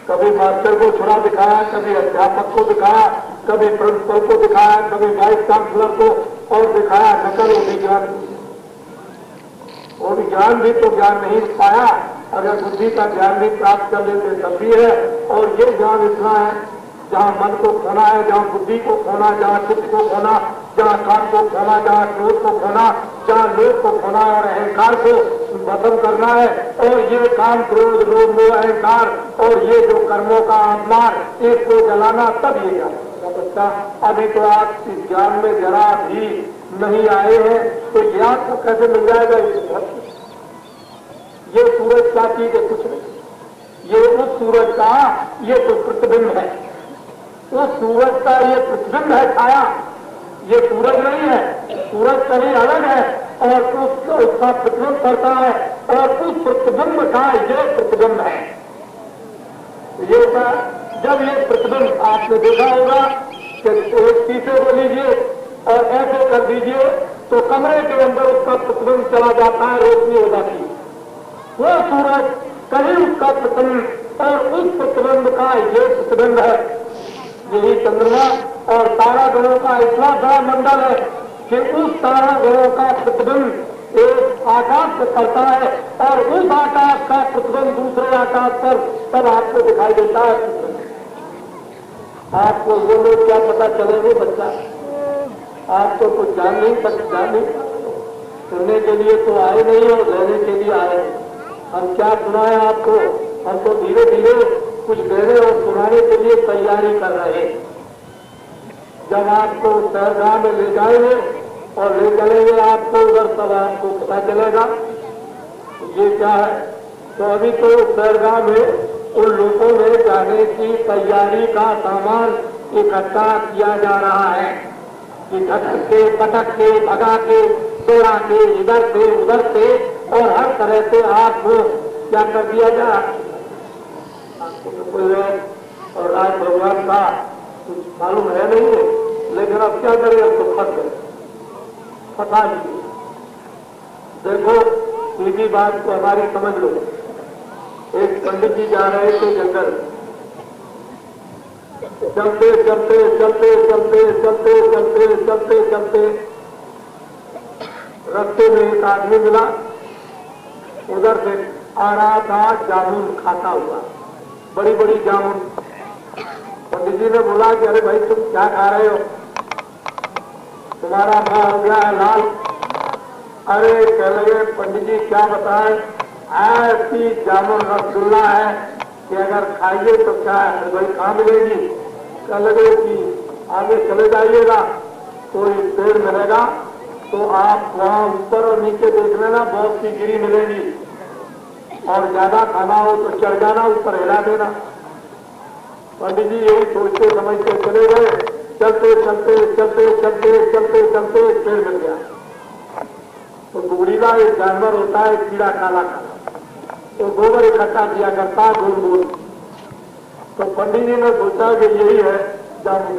Speaker 1: कभी मास्टर को छुड़ा दिखाया, कभी अध्यापक को दिखाया, कभी प्रिंसिपल को दिखाया, कभी वाइस चांसलर को और दिखाया नकल। वो भी ज्ञान भी तो ज्ञान नहीं पाया, अगर बुद्धि का ज्ञान भी प्राप्त कर लेते तब भी है। और ये ज्ञान इतना है जहाँ मन को खोना है, जहाँ बुद्धि को खोना, जहाँ चित्त को खोना, जहाँ काम को खोना, जहाँ क्रोध को खोना, जहाँ लोभ को खोना और अहंकार को खत्म करना है। और ये काम क्रोध लोभ मोह अहंकार और ये जो कर्मों का अपमान, इसको जलाना, तब ये ज्ञान बच्चा। अभी तो आप इस ज्ञान में जरा भी नहीं आए हैं, तो ज्ञान को कैसे मिल जाएगा। ये सूरज का चीज है कुछ नहीं, ये उस सूरज का ये तो प्रतिबिंब है, उस सूरज का ये प्रतिबिंब है छाया, ये सूरज नहीं है। सूरज कहीं अलग है और उसका प्रतिबिंब करता है, और उस प्रतिबिंब का ये प्रतिबिंब है। ये जब ये प्रतिबिंब आपने देखा होगा कि एक शीशे को लीजिए और ऐसे कर दीजिए तो कमरे के अंदर उसका प्रतिबिंब चला जाता है, रोशनी हो जाती है। वो सूरज कहीं उसका प्रतिबिंब और उस प्रतिबिंब का ये प्रतिबिंब है। यही चंद्रमा और तारा गणों का इतना बड़ा मंडल है कि उस तारा गणों का प्रतिबिंब एक आकाश से पड़ता है, और उस आकाश का प्रतिबिंब दूसरे आकाश पर तब आपको दिखाई देता है। आपको वो लोग क्या पता चलेंगे बच्चा, आपको कुछ जान नहीं सुनने के लिए तो आए नहीं और रहने के लिए आए। हम क्या सुनाए आपको, हम तो धीरे धीरे कुछ कहने और सुनाने के लिए तैयारी कर रहे हैं। जब आपको शहरगाह में ले जाएंगे और ले चलेंगे आपको उधर, तब आपको पता चलेगा ये क्या है। तो अभी तो शहरगाह में उन लोगों में जाने की तैयारी का सामान इकट्ठा किया जा रहा है कि धक्क के, पटक के, भगा के, दौड़ा के, इधर से उधर से और हर तरह से आपको क्या कर दिया जाए। आपको तो कोई है और राज भगवान का कुछ मालूम है नहीं है, लेकिन अब क्या करें, अब तो फंस गए, फंसा लीजिए। देखो सीधी बात तो हमारी समझ लो। एक पंडित जी जा रहे थे जंगल, चलते चलते चलते चलते चलते चलते चलते चलते रास्ते में एक आदमी मिला उधर से आ रहा था जामुन खाता हुआ, बड़ी बड़ी जामुन। पंडित जी ने बोला कि अरे भाई तुम क्या खा रहे हो, तुम्हारा मुंह हो गया है लाल। अरे कह लगे पंडित जी क्या बताएं, ऐसी जामुन रसगुल्ला है कि अगर खाइए तो क्या है भाई कहाँ मिलेगी। कह लगे कि आगे चले जाइएगा, कोई पेड़ मिलेगा तो आप वहां ऊपर और नीचे देख लेना, बहुत सी गिरी मिलेगी, और ज्यादा खाना हो तो चढ़ जाना, ऊपर हिला देना। पंडित जी यही सोचते समझते चले गए। चलते चलते चलते चलते चलते चलते एक पेड़ मिल गया। तो गुगड़ीला एक जानवर होता है, कीड़ा काला काला, तो गोबर इकट्ठा किया करता गोल गोल। तो पंडित जी ने सोचा कि यही है जामुन।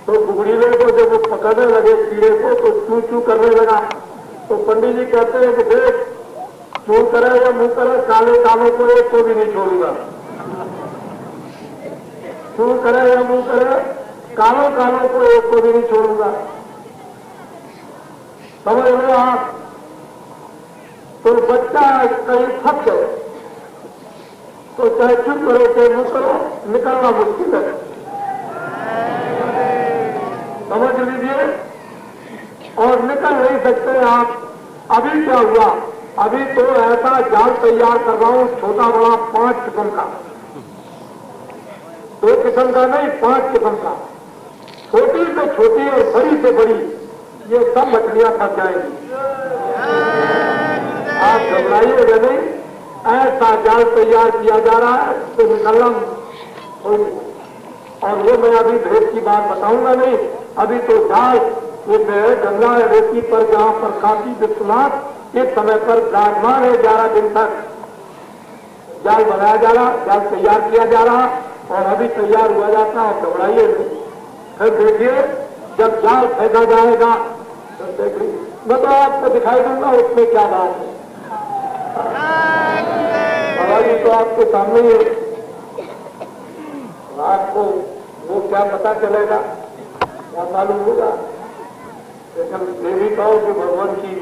Speaker 1: तो गुगड़ीले को जब वो पकड़ने लगे कीड़े को तो चू चू करने लगा। तो पंडित जी कहते हैं कि देख चू करे या मुंह करे, काले कालों को एक को भी नहीं छोड़ूंगा। चू करे या मुंह करे, कालों कालों को एक को भी नहीं छोड़ूंगा। समझ रहे हो आप? तो बच्चा कहीं फंस गए तो चाहे चुप करो चाहे मुंह करो, निकलना मुश्किल है। समझ लीजिए, और निकल नहीं सकते आप। अभी क्या हुआ, अभी तो ऐसा जाल तैयार कर रहा हूं, छोटा बड़ा 5 किस्म का, 2 किस्म का नहीं 5 किस्म का, छोटी से छोटी और बड़ी से बड़ी, ये सब मछलियां फंस जाएंगी। आप घबराइएगा नहीं, ऐसा जाल तैयार किया जा रहा है तो निकलना होगी। और वो मैं अभी भेद की बात बताऊंगा नहीं, अभी तो जाल ये गंगा रेती पर जहां पर काशी विश्वनाथ एक समय पर विराजमान है, 11 दिन तक जाल बनाया जा रहा, जाल तैयार किया जा रहा, और अभी तैयार हुआ जाता है। घबराइए नहीं, फिर देखिए जब जाल फेंका जाएगा तो देखिए, मैं तो आपको दिखाई दूंगा उसमें क्या बात है। हमारी तो आपके सामने ही है, आपको वो क्या पता चलेगा, क्या मालूम होगा। लेकिन ये भी कहो कि भगवान की,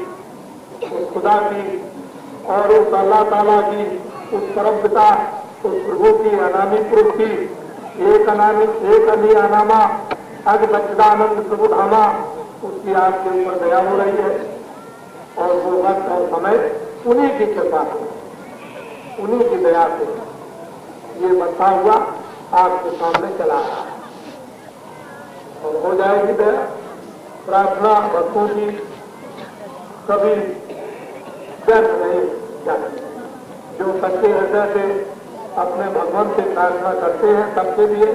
Speaker 1: उस खुदा की और उस अल्लाह ताला की, उस परम पिता, उस प्रभु की, अनामी पुरुष की, एक अनामी एक अनी अनामा अग बच्चिदानंद प्रभु धामा, उसकी आपके ऊपर दया हो रही है। और वो वक्त और समय उन्हीं की कृपा से, उन्हीं की दया से ये बता हुआ आपके सामने चला रहा है, और हो जाएगी दया। प्रार्थना भक्तों की कभी व्यर्थ नहीं जाती। जो सच्चे हृदय से अपने भगवान से प्रार्थना करते हैं सबके लिए,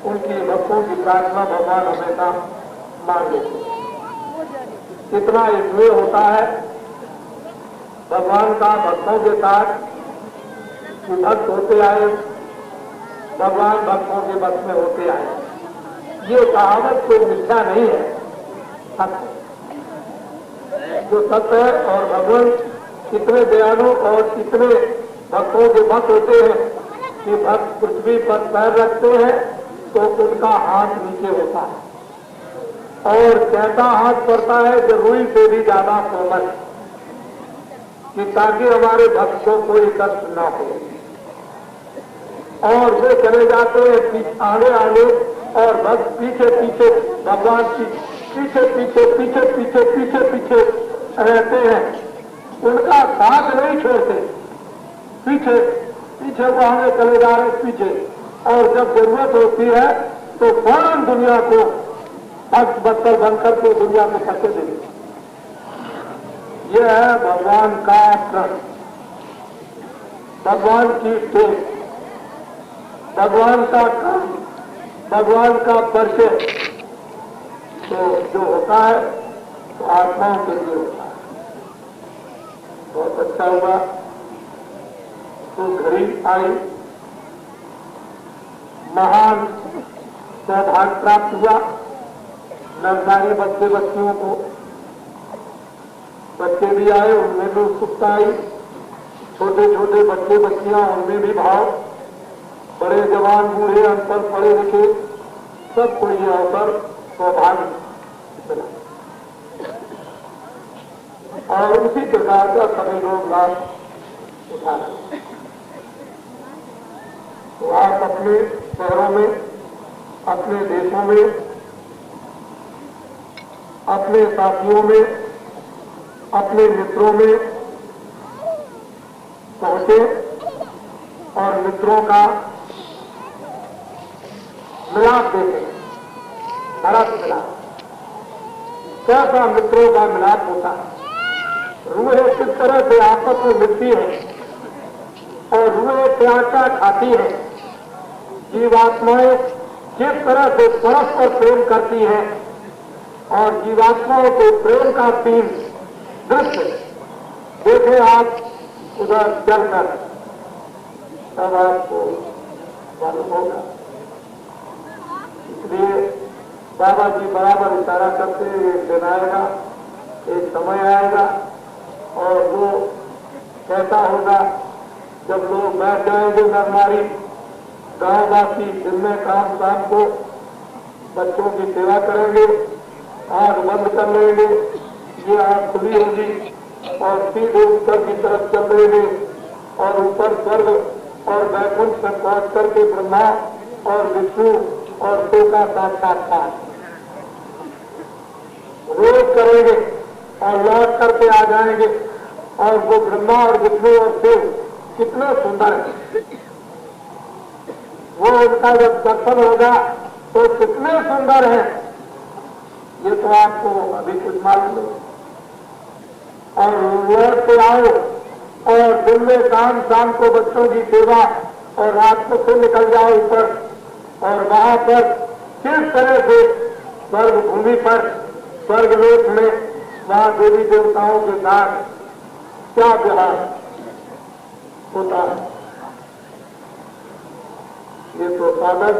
Speaker 1: उनकी भक्तों की प्रार्थना भगवान हमेशा मान लेते हैं। इतना इसलिए होता है भगवान का भक्तों के साथ, भक्त होते आए भगवान भक्तों के बस में होते आए। ये कहावत कोई मिथ्या नहीं है, सत्य जो सत्य है। और भगवान इतने दयालु और इतने भक्तों के भक्त होते हैं कि भक्त पृथ्वी पर पैर रखते हैं तो उनका हाथ नीचे होता है, और कैसा हाथ पड़ता है कि रुई से भी ज्यादा कोमल, कि ताकि हमारे भक्त को कोई कष्ट ना हो। और वे चले जाते हैं आगे आगे, और भक्त पीछे पीछे भगवान की पीछे पीछे पीछे पीछे पीछे पीछे रहते हैं, उनका साथ नहीं छोड़ते। पीछे पीछे वो आगे चले जा रहे पीछे, और जब जरूरत होती है तो फौरन दुनिया को भक्त बत्तर बनकर के दुनिया को फंसे देंगे। यह है भगवान का प्रण, भगवान की टेक, भगवान का काम, भगवान का परिचय। तो जो होता है तो आत्माओं के लिए होता है। बहुत अच्छा हुआ तो घड़ी आई, महान सौभाग्य प्राप्त हुआ नवजारी बच्चे बच्चियों को। बच्चे भी आए, उनमें भी उत्सुकता आई, छोटे छोटे बच्चे बच्चियां उनमें भी भाव, बड़े जवान बूढ़े अनपढ़ पढ़े लिखे सबको ये अवसर सौभाग्य मिला। और उसी प्रकार का सभी लोग लाभ उठा रहे। तो आप अपने शहरों में, अपने देशों में, अपने साथियों में, अपने मित्रों में पहुंचे और मित्रों का मिलाप देखें। बड़ा मिलाप, कैसा मित्रों का मिलाप होता है। रूहें किस तरह से आपस में मिलती है और रूहें क्या क्या खाती है। जीवात्माएं किस तरह से परस्पर प्रेम करती है और जीवात्माओं के प्रेम का तीन दृश्य देखे आप उधर चलकर, तब आपको मालूम होगा। इसलिए बाबा जी बराबर इशारा करते हैं, एक दिन आएगा, एक समय आएगा और वो कैसा होगा जब लोग बैठ जाएंगे नरनारी, गांववासी दिन में काम शाम को बच्चों की सेवा करेंगे, आंख बंद कर लेंगे, ये आंख खुली होगी और सीधे ऊपर की तरफ चल देंगे और ऊपर स्वर्ग और वैकुंठ में पहुंच करके ब्रह्मा और विष्णु और शिव का साक्षात्कार रोज करेंगे और लौट करके आ जाएंगे। और वो ब्रह्मा और विष्णु और शिव कितने सुंदर है, वो उनका जब दर्शन होगा तो कितने सुंदर है, ये तो आपको अभी कुछ मालूम नहीं। और लौट के आओ और दिन में शाम शाम को बच्चों की सेवा और रात को फिर निकल जाओ ऊपर और वहां पर किस तरह से स्वर्ग भूमि पर स्वर्गलोक में वहां देवी देवताओं के साथ क्या व्यवहार होता है। ये तो साधक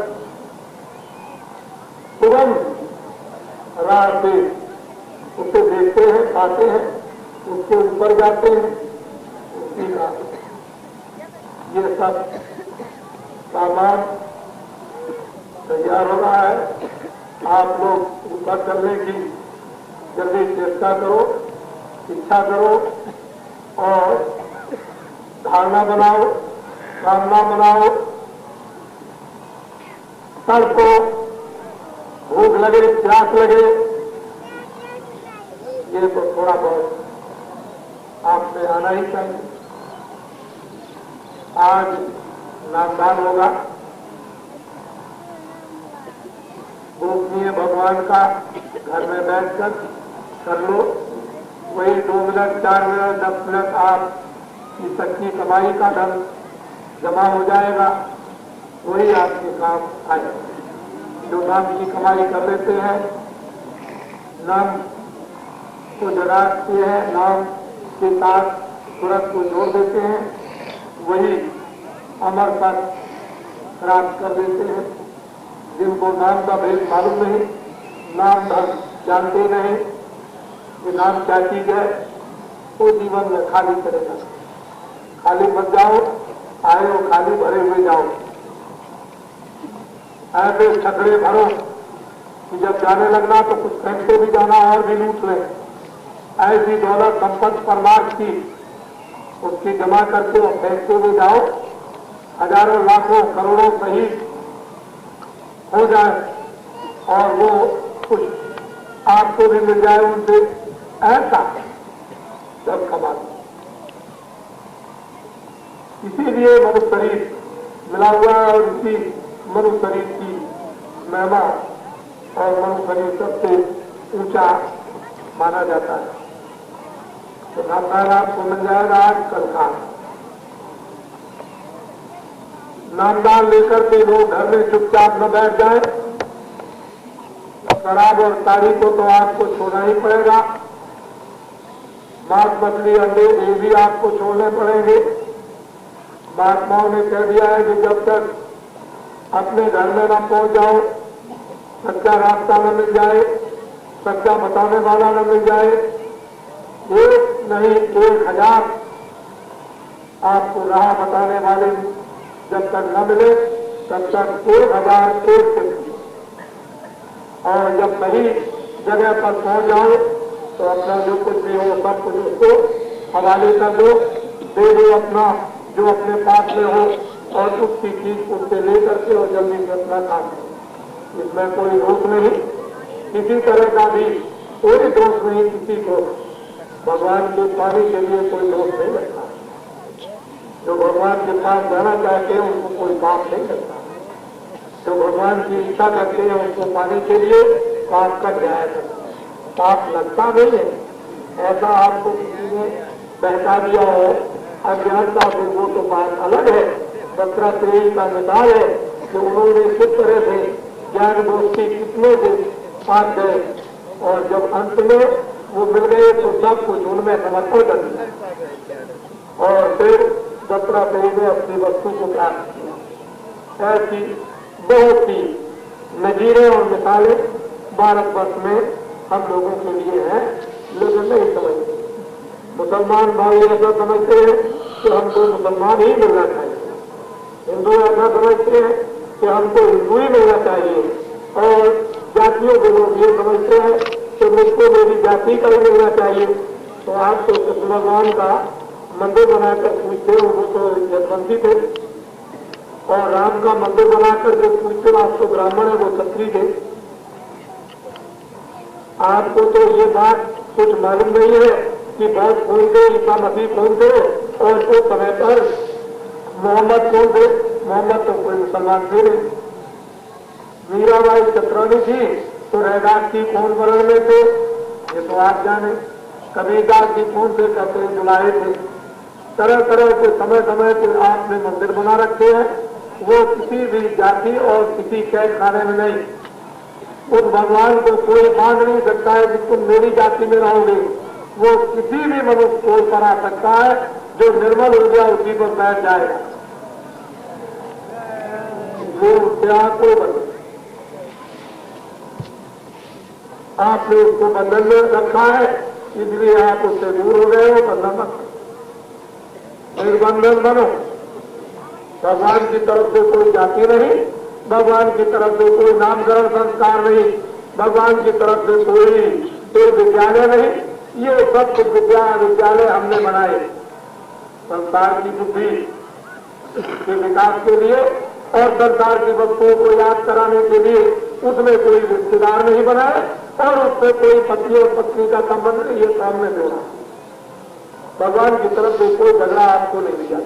Speaker 1: तुरंत राह से उसे देखते हैं, खाते हैं, उसके ऊपर जाते हैं, उसी का ये सब सामान तैयार हो रहा है। आप लोग ऊपर चलने की जल्दी चेष्टा करो, इच्छा करो और धारणा बनाओ, कामना बनाओ। सबको भूख लगे, प्यास लगे, ये तो थोड़ा बहुत आपसे आना ही चाहिए। आज नामदान होगा, गोपनीय भगवान का घर में बैठकर कर लो। वही 2 मिनट, 4 मिनट, 10 मिनट आप की सच्ची कमाई का धन जमा हो जाएगा, वही आपके काम आएगा। जो नाम की कमाई कर लेते हैं, नाम को जगाते हैं, नाम के साथ तुरंत को जोड़ देते हैं, वही अमर पद प्राप्त कर देते हैं। जिनको नाम का भेद मालूम नहीं, नाम धन जानते नहीं कि नाम क्या चीज है, वो जीवन में खाली करेगा। खाली मत जाओ, आए हो खाली भरे हुए जाओ। ऐसे छकड़े भरो कि जब जाने लगना तो कुछ फेंकते भी जाना और भी लूट ले। ऐसी दौलत संपत्ति परमार्थ की उसकी जमा करके और फेंकते हुए जाओ, हजारों लाखों करोड़ों शहीद हो जाए और वो कुछ आपको भी मिल जाए उनसे, ऐसा जब कमा। इसीलिए मनुष्य शरीर मिला हुआ है और इसी मनुष्य शरीर की महिमा और मनुष्य शरीर सबसे ऊंचा माना जाता है। तो नामदान आपको मिल जाएगा आज कल का। नामदान लेकर के लोग घर में चुपचाप न बैठ जाए। शराब और ताड़ी को तो आपको छोड़ना ही पड़ेगा। मांस, मछली, अंडे ये भी आपको छोड़ने पड़ेंगे। महात्माओं ने कह दिया है कि जब तक अपने घर में न पहुंच जाओ, सच्चा रास्ता न मिल जाए, सच्चा बताने वाला न मिल जाए, एक नहीं 1000 आपको राह बताने वाले जब तक न मिले तब तक 1001 और जब सही जगह पर पहुंच जाओ तो अपना जो कुछ भी हो सब कुछ उसको हवाले कर दो, दे दो अपना जो अपने पास में हो, और उसकी चीज उससे ले करके और जल्दी से अपना काम करो। इसमें कोई दोष नहीं, किसी तरह का भी कोई दोष नहीं, किसी को भगवान के पाने के लिए कोई दोष नहीं लगता। जो भगवान के पास जाना चाहते हैं उनको कोई पाप नहीं करता, जो भगवान की इच्छा करते हैं उनको पाने के लिए पाप कर जाया करता, पाप लगता नहीं है। ऐसा आपको किसी ने बहका दिया हो अज्ञानता से, वो तो बात अलग है। दत्तात्रेय का मिसाल है कि उन्होंने किस तरह से ज्ञान दोस्ती कितने दिन पास गए, और जब अंत में वो मिल गए तो सब कुछ उनमें समर्पण कर दिया और फिर दत्तात्रेय ने अपनी वस्तु को प्राप्त किया। ऐसी बहुत सी नजीरें और मिसालें भारतवर्ष में हम लोगों के लिए हैं, लेकिन नहीं समझते। मुसलमान भाई ऐसा समझते हैं कि हमको मुसलमान ही मिलना चाहिए, हिंदू ऐसा समझते हैं कि हमको हिंदू ही मिलना चाहिए, और जातियों के लोग ये समझते हैं कि मुझको मेरी जाति का ही मिलना चाहिए। तो आप तो कृष्ण भगवान का मंदिर बनाकर पूछते हो, वो तो यशवंती थे, और राम का मंदिर बनाकर जो पूछते हो आप तो ब्राह्मण है, वो क्षत्रिय थे। आपको तो ये बात कुछ मालूम नहीं है कि बहुत कौन थे, ईसा मसीह कौन थे, और उस समय पर मोहम्मद कौन थे। मोहम्मद तो कोई मुसलमान थे नहीं। मीराबाई चतरानी थी तो रैदास की कौन वर्ण में थे, ये तो आप जाने। कबीरदास जी कौन थे, कहते बुलाए थे। तरह तरह के समय समय के आपने मंदिर बना रखे हैं, वो किसी भी जाति और किसी कैद खाने में नहीं। उस भगवान को कोई बांध नहीं सकता है कि तुम मेरी जाति में रहोगे। वो किसी भी मनुष्य को बना सकता है, जो निर्मल हो गया उसी पर बैठ जाएगा, वो क्या को बने। आपने उसको बंधन में रखा है, इसलिए आप उससे दूर हो गए हो। बंधन मत, निर्बंधन बनो। भगवान की तरफ से कोई जाति नहीं, भगवान की तरफ से कोई नामकरण संस्कार नहीं, भगवान की तरफ से कोई विद्यालय नहीं। ये सब कुछ विद्यालय हमने बनाए संसार की बुद्धि के विकास के लिए, और संसार की वस्तुओं को याद कराने के लिए। उसमें कोई रिश्तेदार नहीं बनाए, और उससे कोई पति और पत्नी का संबंध नहीं, ये सामने जोड़ा। भगवान की तरफ से कोई झगड़ा आपको नहीं दिया,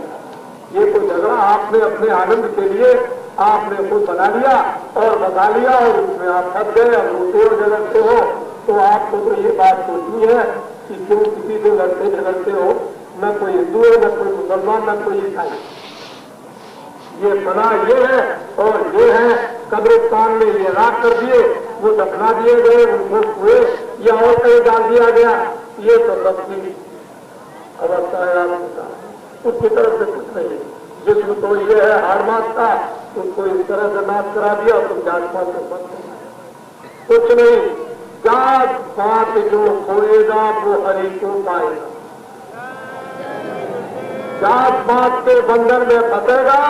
Speaker 1: ये कोई झगड़ा आपने अपने आनंद के लिए आपने खुद बना लिया और बता लिया, और उसमें आप फंस गए। अब रोते और झगड़ते हो, तो आपको तो ये बात सोचनी है कि क्यों किसी से लड़ते झगड़ते हो। न कोई हिंदू है, न कोई मुसलमान, न कोई ईसाई। ये बना ये है और ये है। कब्रिस्तान में ये राख कर दिए, वो दफना दिए गए, उनको हुए या और कहीं डाल दिया गया। ये तो सबकी अवस्था है आपका, उसकी तरफ से कुछ नहीं। जिसमें तो ये है हार मारता, उसको इस तरह से नाश करा दिया, तुम जात पात से बच कुछ नहीं। जात पात जो खोएगा वो हरि को पाएगा। जात पात के बंधन में फंसेगा,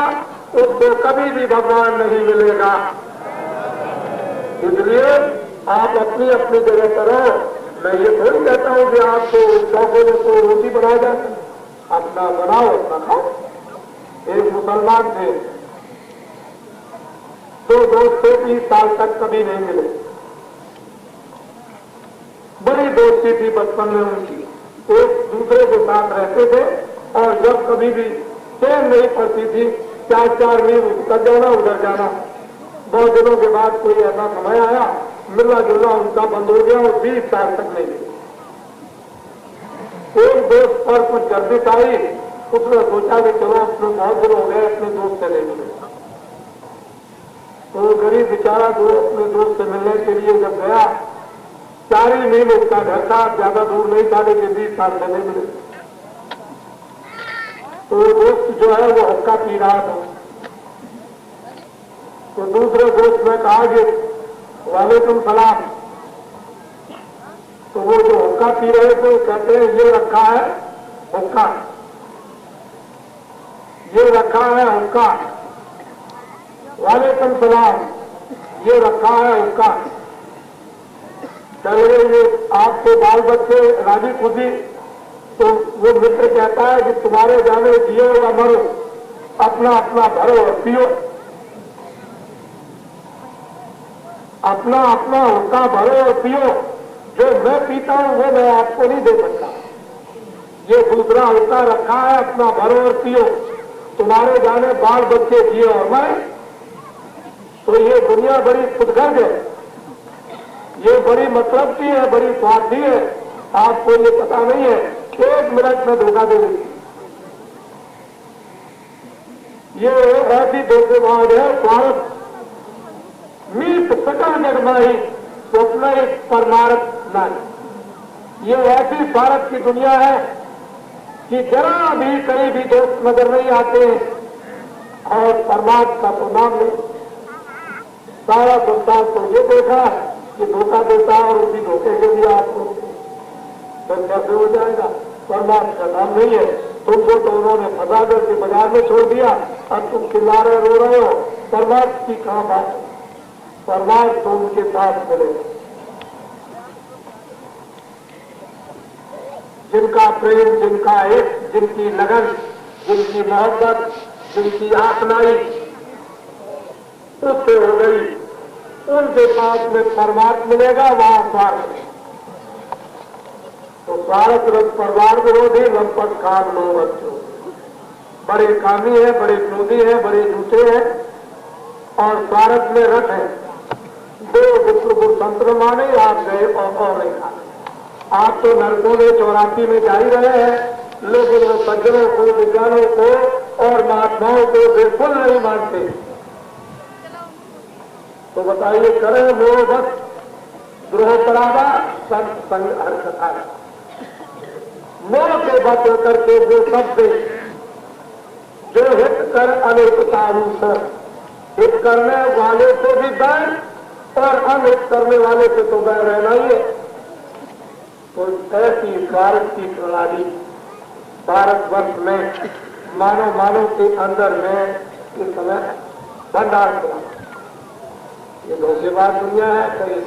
Speaker 1: उसको कभी भी भगवान नहीं मिलेगा। इसलिए आप अपनी अपनी जगह पर रहो। मैं ये थोड़ी कहता हूं कि आपको चौके में कोई रोटी बना जाए, अपना बनाओ, अपना खाओ। एक मुसलमान थे, दो दोस्त थे, 30 साल तक कभी नहीं मिले। बड़ी दोस्ती थी बचपन में उनकी, एक दूसरे के साथ रहते थे, और जब कभी भी चैन नहीं पड़ती थी, 4-4 मील उधर जाना उधर जाना। बहुत दिनों के बाद कोई ऐसा समय आया, मिलना जुलना उनका बंद हो गया, और 20 साल तक नहीं मिले। एक दोस्त पर कुछ गर्दिश आई, उसने सोचा कि चलो अपने बहुत दिन हो गए अपने दोस्त से नहीं मिले। तो गरीब बेचारा जो अपने दोस्त से मिलने के लिए जब गया, 4 ही मील उसका घर था, ज्यादा दूर नहीं था, लेकिन 20 साल से नहीं मिले। तो दोस्त जो है वो हुक्का पी रहा था। तो दूसरे दोस्त ने कहा कि वालेकुम सलाम। तो वो जो हुक्का पी रहे थे कहते हैं ये रखा है हुक्का, ये रखा है हुक्का। वालेकुम सलाम, ये रखा है हुक्का। चल गए आपके बाल बच्चे राजी खुशी, तो वो मित्र कहता है कि तुम्हारे जाने जियो या मरो, अपना अपना भरो और पियो, अपना अपना हुक्का भरो और पियो। जो मैं पीता हूं वो मैं आपको नहीं दे सकता। ये दूसरा हुक्का रखा है, अपना भरो और पियो, तुम्हारे जाने बाल बच्चे जिए और मरे। तो ये दुनिया बड़ी खुदगर्ज है, ये बड़ी मतलब की है, बड़ी स्वार्थी है। आपको ये पता नहीं है, 1 मिनट में धोखा दे देगी। ये ऐसी धोखेबाज है, स्वार्थ मीत सकल जगमाही स्वप्न एक परमारथ नहीं। ये ऐसी स्वार्थ की दुनिया है कि जरा भी कहीं भी दोस्त नजर नहीं आते और परमार्थ का तो नाम नहीं। सारा संसार तो ये देखा कि धोखा देता है और उसी धोखे के लिए आपको तो कैसे हो जाएगा। परमार्थ का नाम नहीं है। तुमको तो उन्होंने फंसा करके बाजार में छोड़ दिया, अब तुम चिल्ला रहे रो रहे हो। परमार्थ की कहां बात है? परमार्थ तो उनके साथ मिलेगा जिनका प्रेम, जिनका इश्क, जिनकी लगन, जिनकी मोहब्बत, जिनकी आसनाई उससे हो गई, उनके पास में परमार्थ मिलेगा, वहां स्वार्थ नहीं। तो स्वार्थ रस परवार विरोधी लंपट काम लो बच्चों। बड़े कामी है, बड़े क्रोधी है, बड़े झूठे हैं और स्वार्थ में रथ है। दो विप्र तंत्र माने आप गए और नहीं खाने। आप तो नरकों में 84 में जा ही रहे हैं, लेकिन वो सज्जनों को, विज्ञानों को और महात्माओं को बिल्कुल नहीं मानते। तो बताइए, करें वो बस द्रोह परावा संग हरकता मोह के बात करके वो शब्द जो हित कर अनेकतारूसर, हित करने वाले से भी बैर और अनहित करने वाले से तो बैर रहना ही है। तो ऐसी भारत की प्रणाली भारतवर्ष में मानव के अंदर में इस समय भंडार चला। ये धोखेबाज दुनिया है। कहीं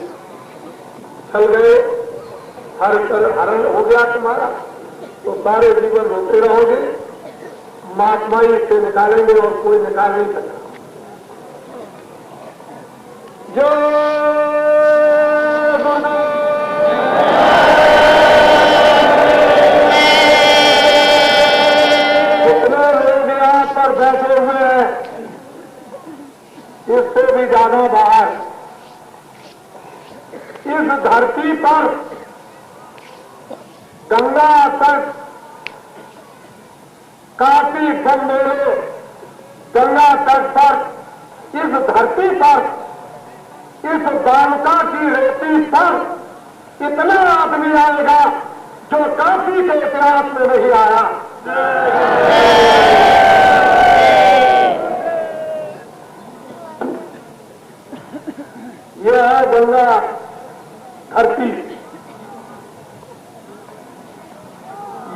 Speaker 1: चल गए, हरण हो गया तुम्हारा, तो सारे जीवन रोते रहोगे। महात्मा ही से निकालेंगे और कोई निकाल नहीं सकता। जो कितने लोग यहाँ पर बैठे हुए हैं, इससे भी ज्यादा बाहर इस धरती पर गंगा तट काफी गंभीर गंगा तट पर इस धरती पर इस बालका की रेती पर इतना आदमी आएगा जो काफी के इतिहास में नहीं आया। यह है गंगा धरती।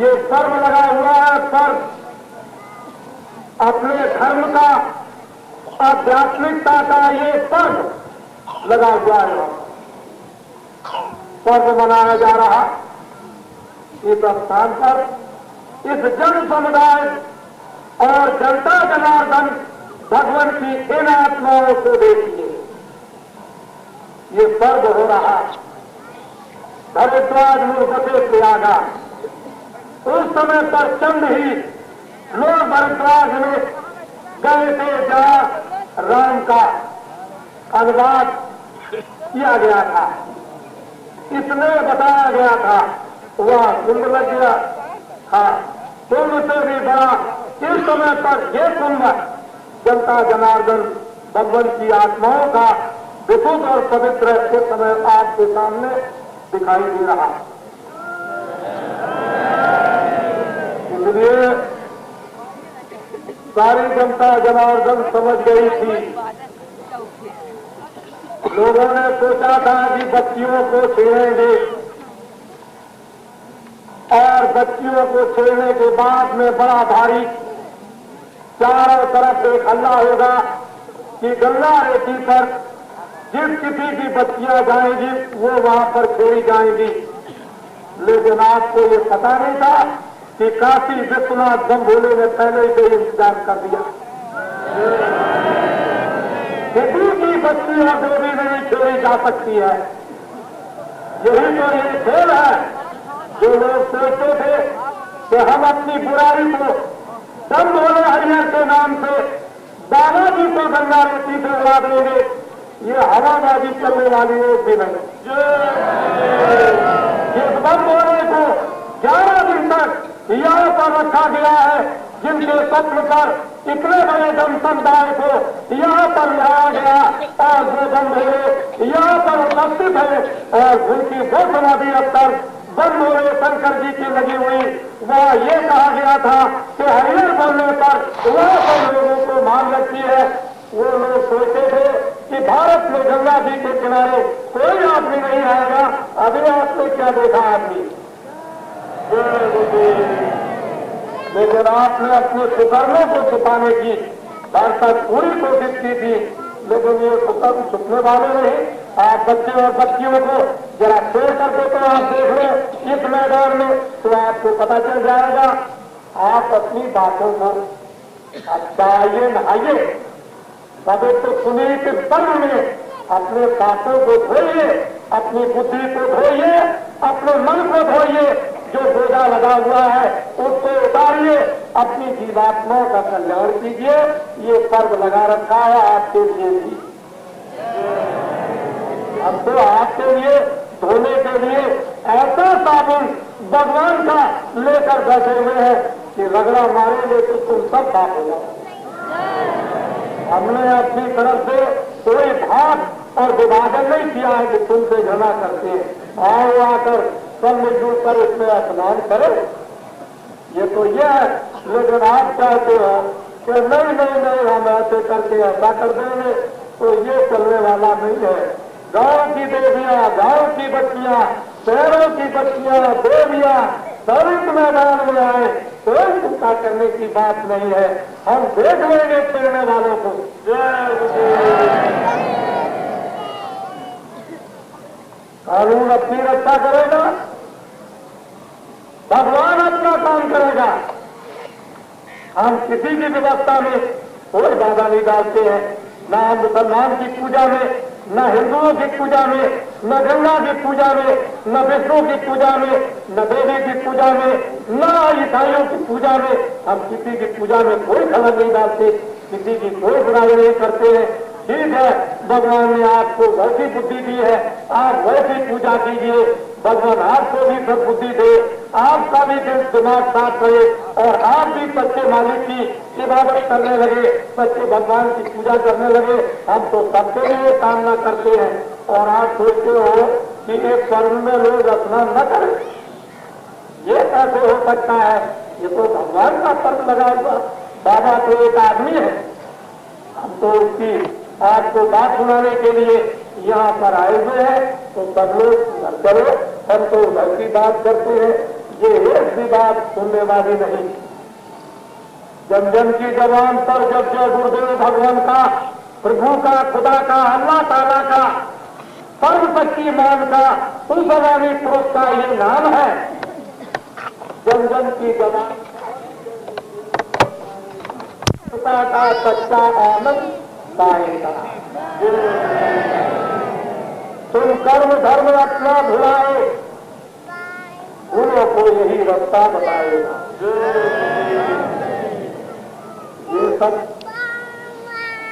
Speaker 1: ये पर्व लगा हुआ है, पर्व अपने धर्म का, आध्यात्मिकता का ये पर्व लगा हुआ है। पर्व मनाया जा रहा इस स्थान पर इस जन समुदाय और जनता जनार्दन भगवान की इन आत्माओं को देखिए। ये पर्व हो रहा भरद्वाज मूर्खते त्यागा। उस समय पर चंद ही लोग भरद्वाज में गए थे जहां राम का अनुवाद किया गया था, इसमें बताया गया था, वह कुंभ लग गया था। कुंभ से भी बड़ा इस समय पर यह कुंभ जनता जनार्दन भगवान की आत्माओं का विशुद्ध और पवित्र इस समय आपके सामने दिखाई दे रहा। इसलिए सारी जनता जनार्दन समझ गई थी। लोगों ने सोचा था कि बच्चियों को छेड़ेंगे और बच्चियों को छेड़ने के बाद में बड़ा भारी चारों तरफ एक हल्ला होगा कि गंगा रेती पर जिस किसी की बच्चियां जाएंगी वो वहां पर खेली जाएंगी। लेकिन आपको ये पता नहीं था कि काशी विश्वनाथ बम भोले ने पहले से इंतजाम कर दिया। किसी की बच्चियां देवी नहीं खेली जा सकती है। यही तो ये खेल है जो लोग सोचते थे कि हम अपनी बुराई को बम भोले हरिहर के नाम से दादाजी को गंगा नदी से उड़ा देंगे। ये हवाबाजी चलने वाली एक भी नहीं। इस बम भोले को 11 दिन तक यहाँ पर रखा गया है, जिनके स्वप्न पर इतने बड़े जन समुदाय को यहाँ पर लाया गया और वो बम भोले यहाँ पर उपस्थित है और उनकी वो समाधि अब तक बम भोले शंकर जी की लगी हुई। वह ये कहा गया था कि हरिहर बोलने पर वह सब लोगों को मान रखी है। वो लोग सोचते थे कि भारत में गंगा जी के किनारे कोई आदमी नहीं आएगा। अभी आपने क्या देखा आदमी, लेकिन आपने अपने कुकर्मों को छुपाने की वार्ता पूरी कोशिश की थी, लेकिन ये कुकर्म छुपने वाले नहीं। आप बच्चे और बच्चियों को जरा छोड़ करके तो आप देख लो इस मैदान में, तो आपको पता चल जाएगा। आप अपनी बातों को अच्छा आइए नहाइए, पवित्र पुनीत पर्व में अपने बातों को धोइए, अपनी बुद्धि को धोइए, अपने मन को धोइए। जो बोझा लगा हुआ है उसको उतारिए, अपनी जीवात्माओं का कल्याण कीजिए। ये पर्व लगा रखा है आपके लिए भी। अब तो आपके लिए धोने के लिए ऐसा साबुन भगवान का लेकर बैठे हुए हैं कि रगड़ा मारेंगे तो तुम सब साफ हो जाओ। हमने अपनी तरफ से कोई भाग और विभाजन नहीं किया है कि तुमसे झगड़ा करते हैं। आओ आकर सब मिलजुल कर इसमें स्नान करें, ये तो ये है। लेकिन आप चाहते हो कि नहीं नहीं नहीं हम ऐसे करके ऐसा कर देंगे, तो ये चलने वाला नहीं है। गांव की देवियां, गांव की बच्चियां, शहरों की बच्चियां, देवियां सब इस मैदान में आए, कोई चिंता करने की बात नहीं है। हम देख लेंगे खेलने वालों को। कानून अपनी रक्षा करेगा, भगवान अपना काम करेगा। हम किसी की व्यवस्था में कोई बाधा नहीं डालते हैं, न हम मुसलमान की पूजा में, न हिंदुओं की पूजा में, न गंगा की पूजा में, न विष्णु की पूजा में, न देवी की पूजा में, न ईसाइयों की पूजा में। हम किसी की पूजा में कोई खबर नहीं डालते, किसी की कोई बुराई नहीं करते हैं। ठीक है, भगवान ने आपको वैसी बुद्धि दी है, आप वैसी पूजा कीजिए। भगवान आपको भी सब बुद्धि दे, आपका भी दिमाग साफ रहे और आप भी सच्चे मालिक की इबादत करने लगे, सच्चे भगवान की पूजा करने लगे। हम तो सबके लिए कामना करते हैं और आप सोचते हो कि एक पर्व में लोग स्नान न करें, ये कैसे हो सकता है? ये तो भगवान का पर्व लगा हुआ। बाबा तो एक आदमी है, हम तो उसकी आपको बात सुनाने के लिए यहाँ पर आए हुए हैं। तो सब लोग करो, हम तो घर की बात करते हैं, ये एक भी बात सुनने वाली नहीं। जन जन की जबान पर जब जय गुरुदेव भगवान का, प्रभु का, खुदा का, अल्लाह ताला का, सर्व शक्ति मान का, उस भवानी पुरुष का ये नाम है। जन जन की जबान का सच्चा आनंद पाएगा। तुम कर्म धर्म अपना भुलाए, गुणों को यही रास्ता बताएगा। ये सब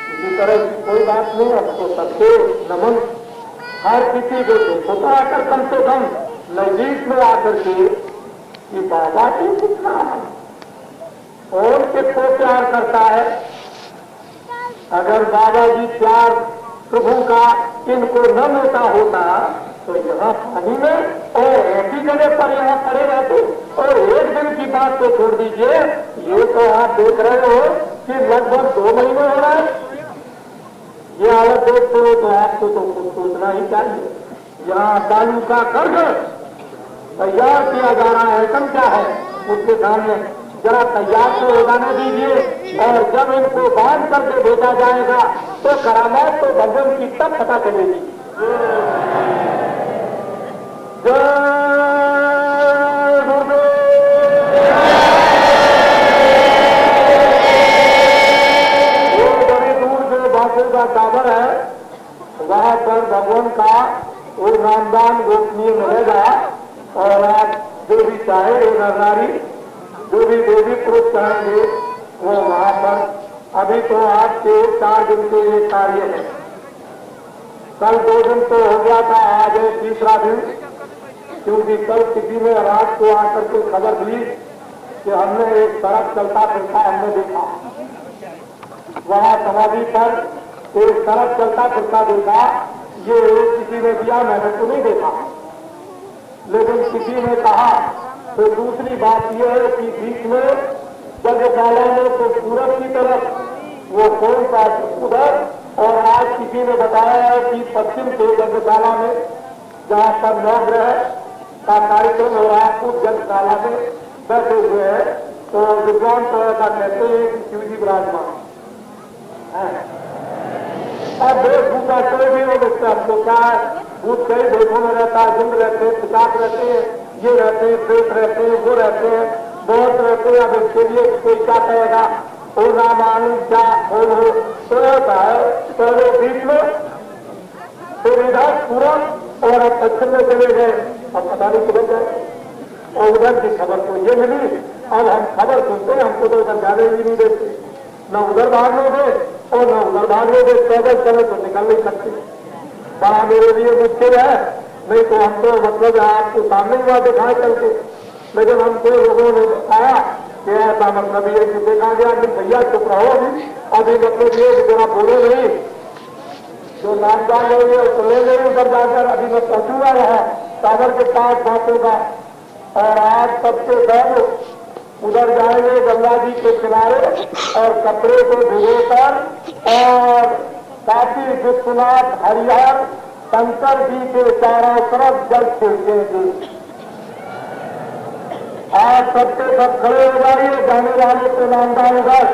Speaker 1: इसी तरह की कोई बात नहीं। हमको सबको नमन, हर किसी को देखो आकर कम से कम नजदीक में आकर के कि बाबा जी कितना और किसको प्यार करता है। अगर बाबा जी प्यार प्रभु का इनको न मिलता होता तो यहाँ पानी में और ऐसी जगह पर यहाँ खड़े रहते। और एक दिन की बात को छोड़ दीजिए, ये तो आप देख रहे हो कि लगभग 2 महीने हो रहा है। ये हालत देखते हो तो आपको तो कुछ सोचना ही चाहिए। यहाँ बालू का कर्ज तैयार किया जा रहा है, कम क्या है उसके सामने। जरा तैयार तो हो जाने दीजिए, और जब इनको बांध करके भेजा जाएगा तो करामात तो भगवान की तब पता चलेगी। बड़ी दूर जो बापू का टावर है वहां पर भगवान का वो नामदान गोपनीय मिलेगा, और आप जो भी चाहे वो नरनारी जो भी देवी पुरुष चाहेंगे वो वहां पर। अभी तो आपके 4 दिन के ये कार्य है, कल 2 दिन तो हो गया था, आज है तीसरा दिन, क्योंकि कल किसी ने रात को आकर के खबर दी कि हमने एक सड़क चलता फिरता हमने देखा, वहां समाधि पर एक सड़क चलता फिरता देखा। ये किसी ने दिया, मैंने तो नहीं देखा, लेकिन किसी ने कहा। तो दूसरी बात यह है कि बीच में यज्ञशाला में तो सूरज की तरफ वो कौन सा उधर, और आज किसी ने बताया है कि पश्चिम के यज्ञशाला में जहां पर नवग्रह का कार्यक्रम हो रहा है उस यज्ञशाला में बैठे हुए हैं। तो विद्वान तो ऐसा कहते हैं कि शिव जी विराजमान। अब वेशभूषा कोई भी हो सकता है, तो क्या है, भूत कई देशों में रहता है, जिंद रहते हैं, पिशाच रहते हैं, ये रहते हैं, प्रेत रहते हैं, वो रहते हैं, बहुत रहते हैं। अब इसके लिए कोई क्या कहेगा, ओ नामानु क्या हो तो होता है। पहले बीच में फिर इधर पूरब और अब पश्चिम में चले गए, अब पता नहीं किधर गए, और उधर की खबर तो ये मिली। अब हम खबर सुनते हैं, हमको तो उधर जाने भी नहीं देते, न उधर भागने दे और न उधर भागने दे, पैदल चले तो निकल नहीं सकते। बड़ा मेरे लिए मुश्किल है, नहीं तो हम तो मतलब आपको सामने ही वहां दिखाए चल के, लेकिन हमको लोगों ने बताया कि ऐसा मतलब ये कि देखा गया कि भैया चुप रहो अभी मतलब ये जरा बोलो नहीं, जो नामदान लोग चले गए उधर जाकर अभी मैं पहुंचूंगा रहा टावर के पास बातों का। और आज सबसे सब उधर जाएंगे गंगा जी के किनारे और कपड़े को भिगोकर और काशी विश्वनाथ हरिहर शंकर जी के चारों तरफ जल छिड़केंगे। आज सबसे सब खड़े हो जाइए, जाने वाले को नामदान उधर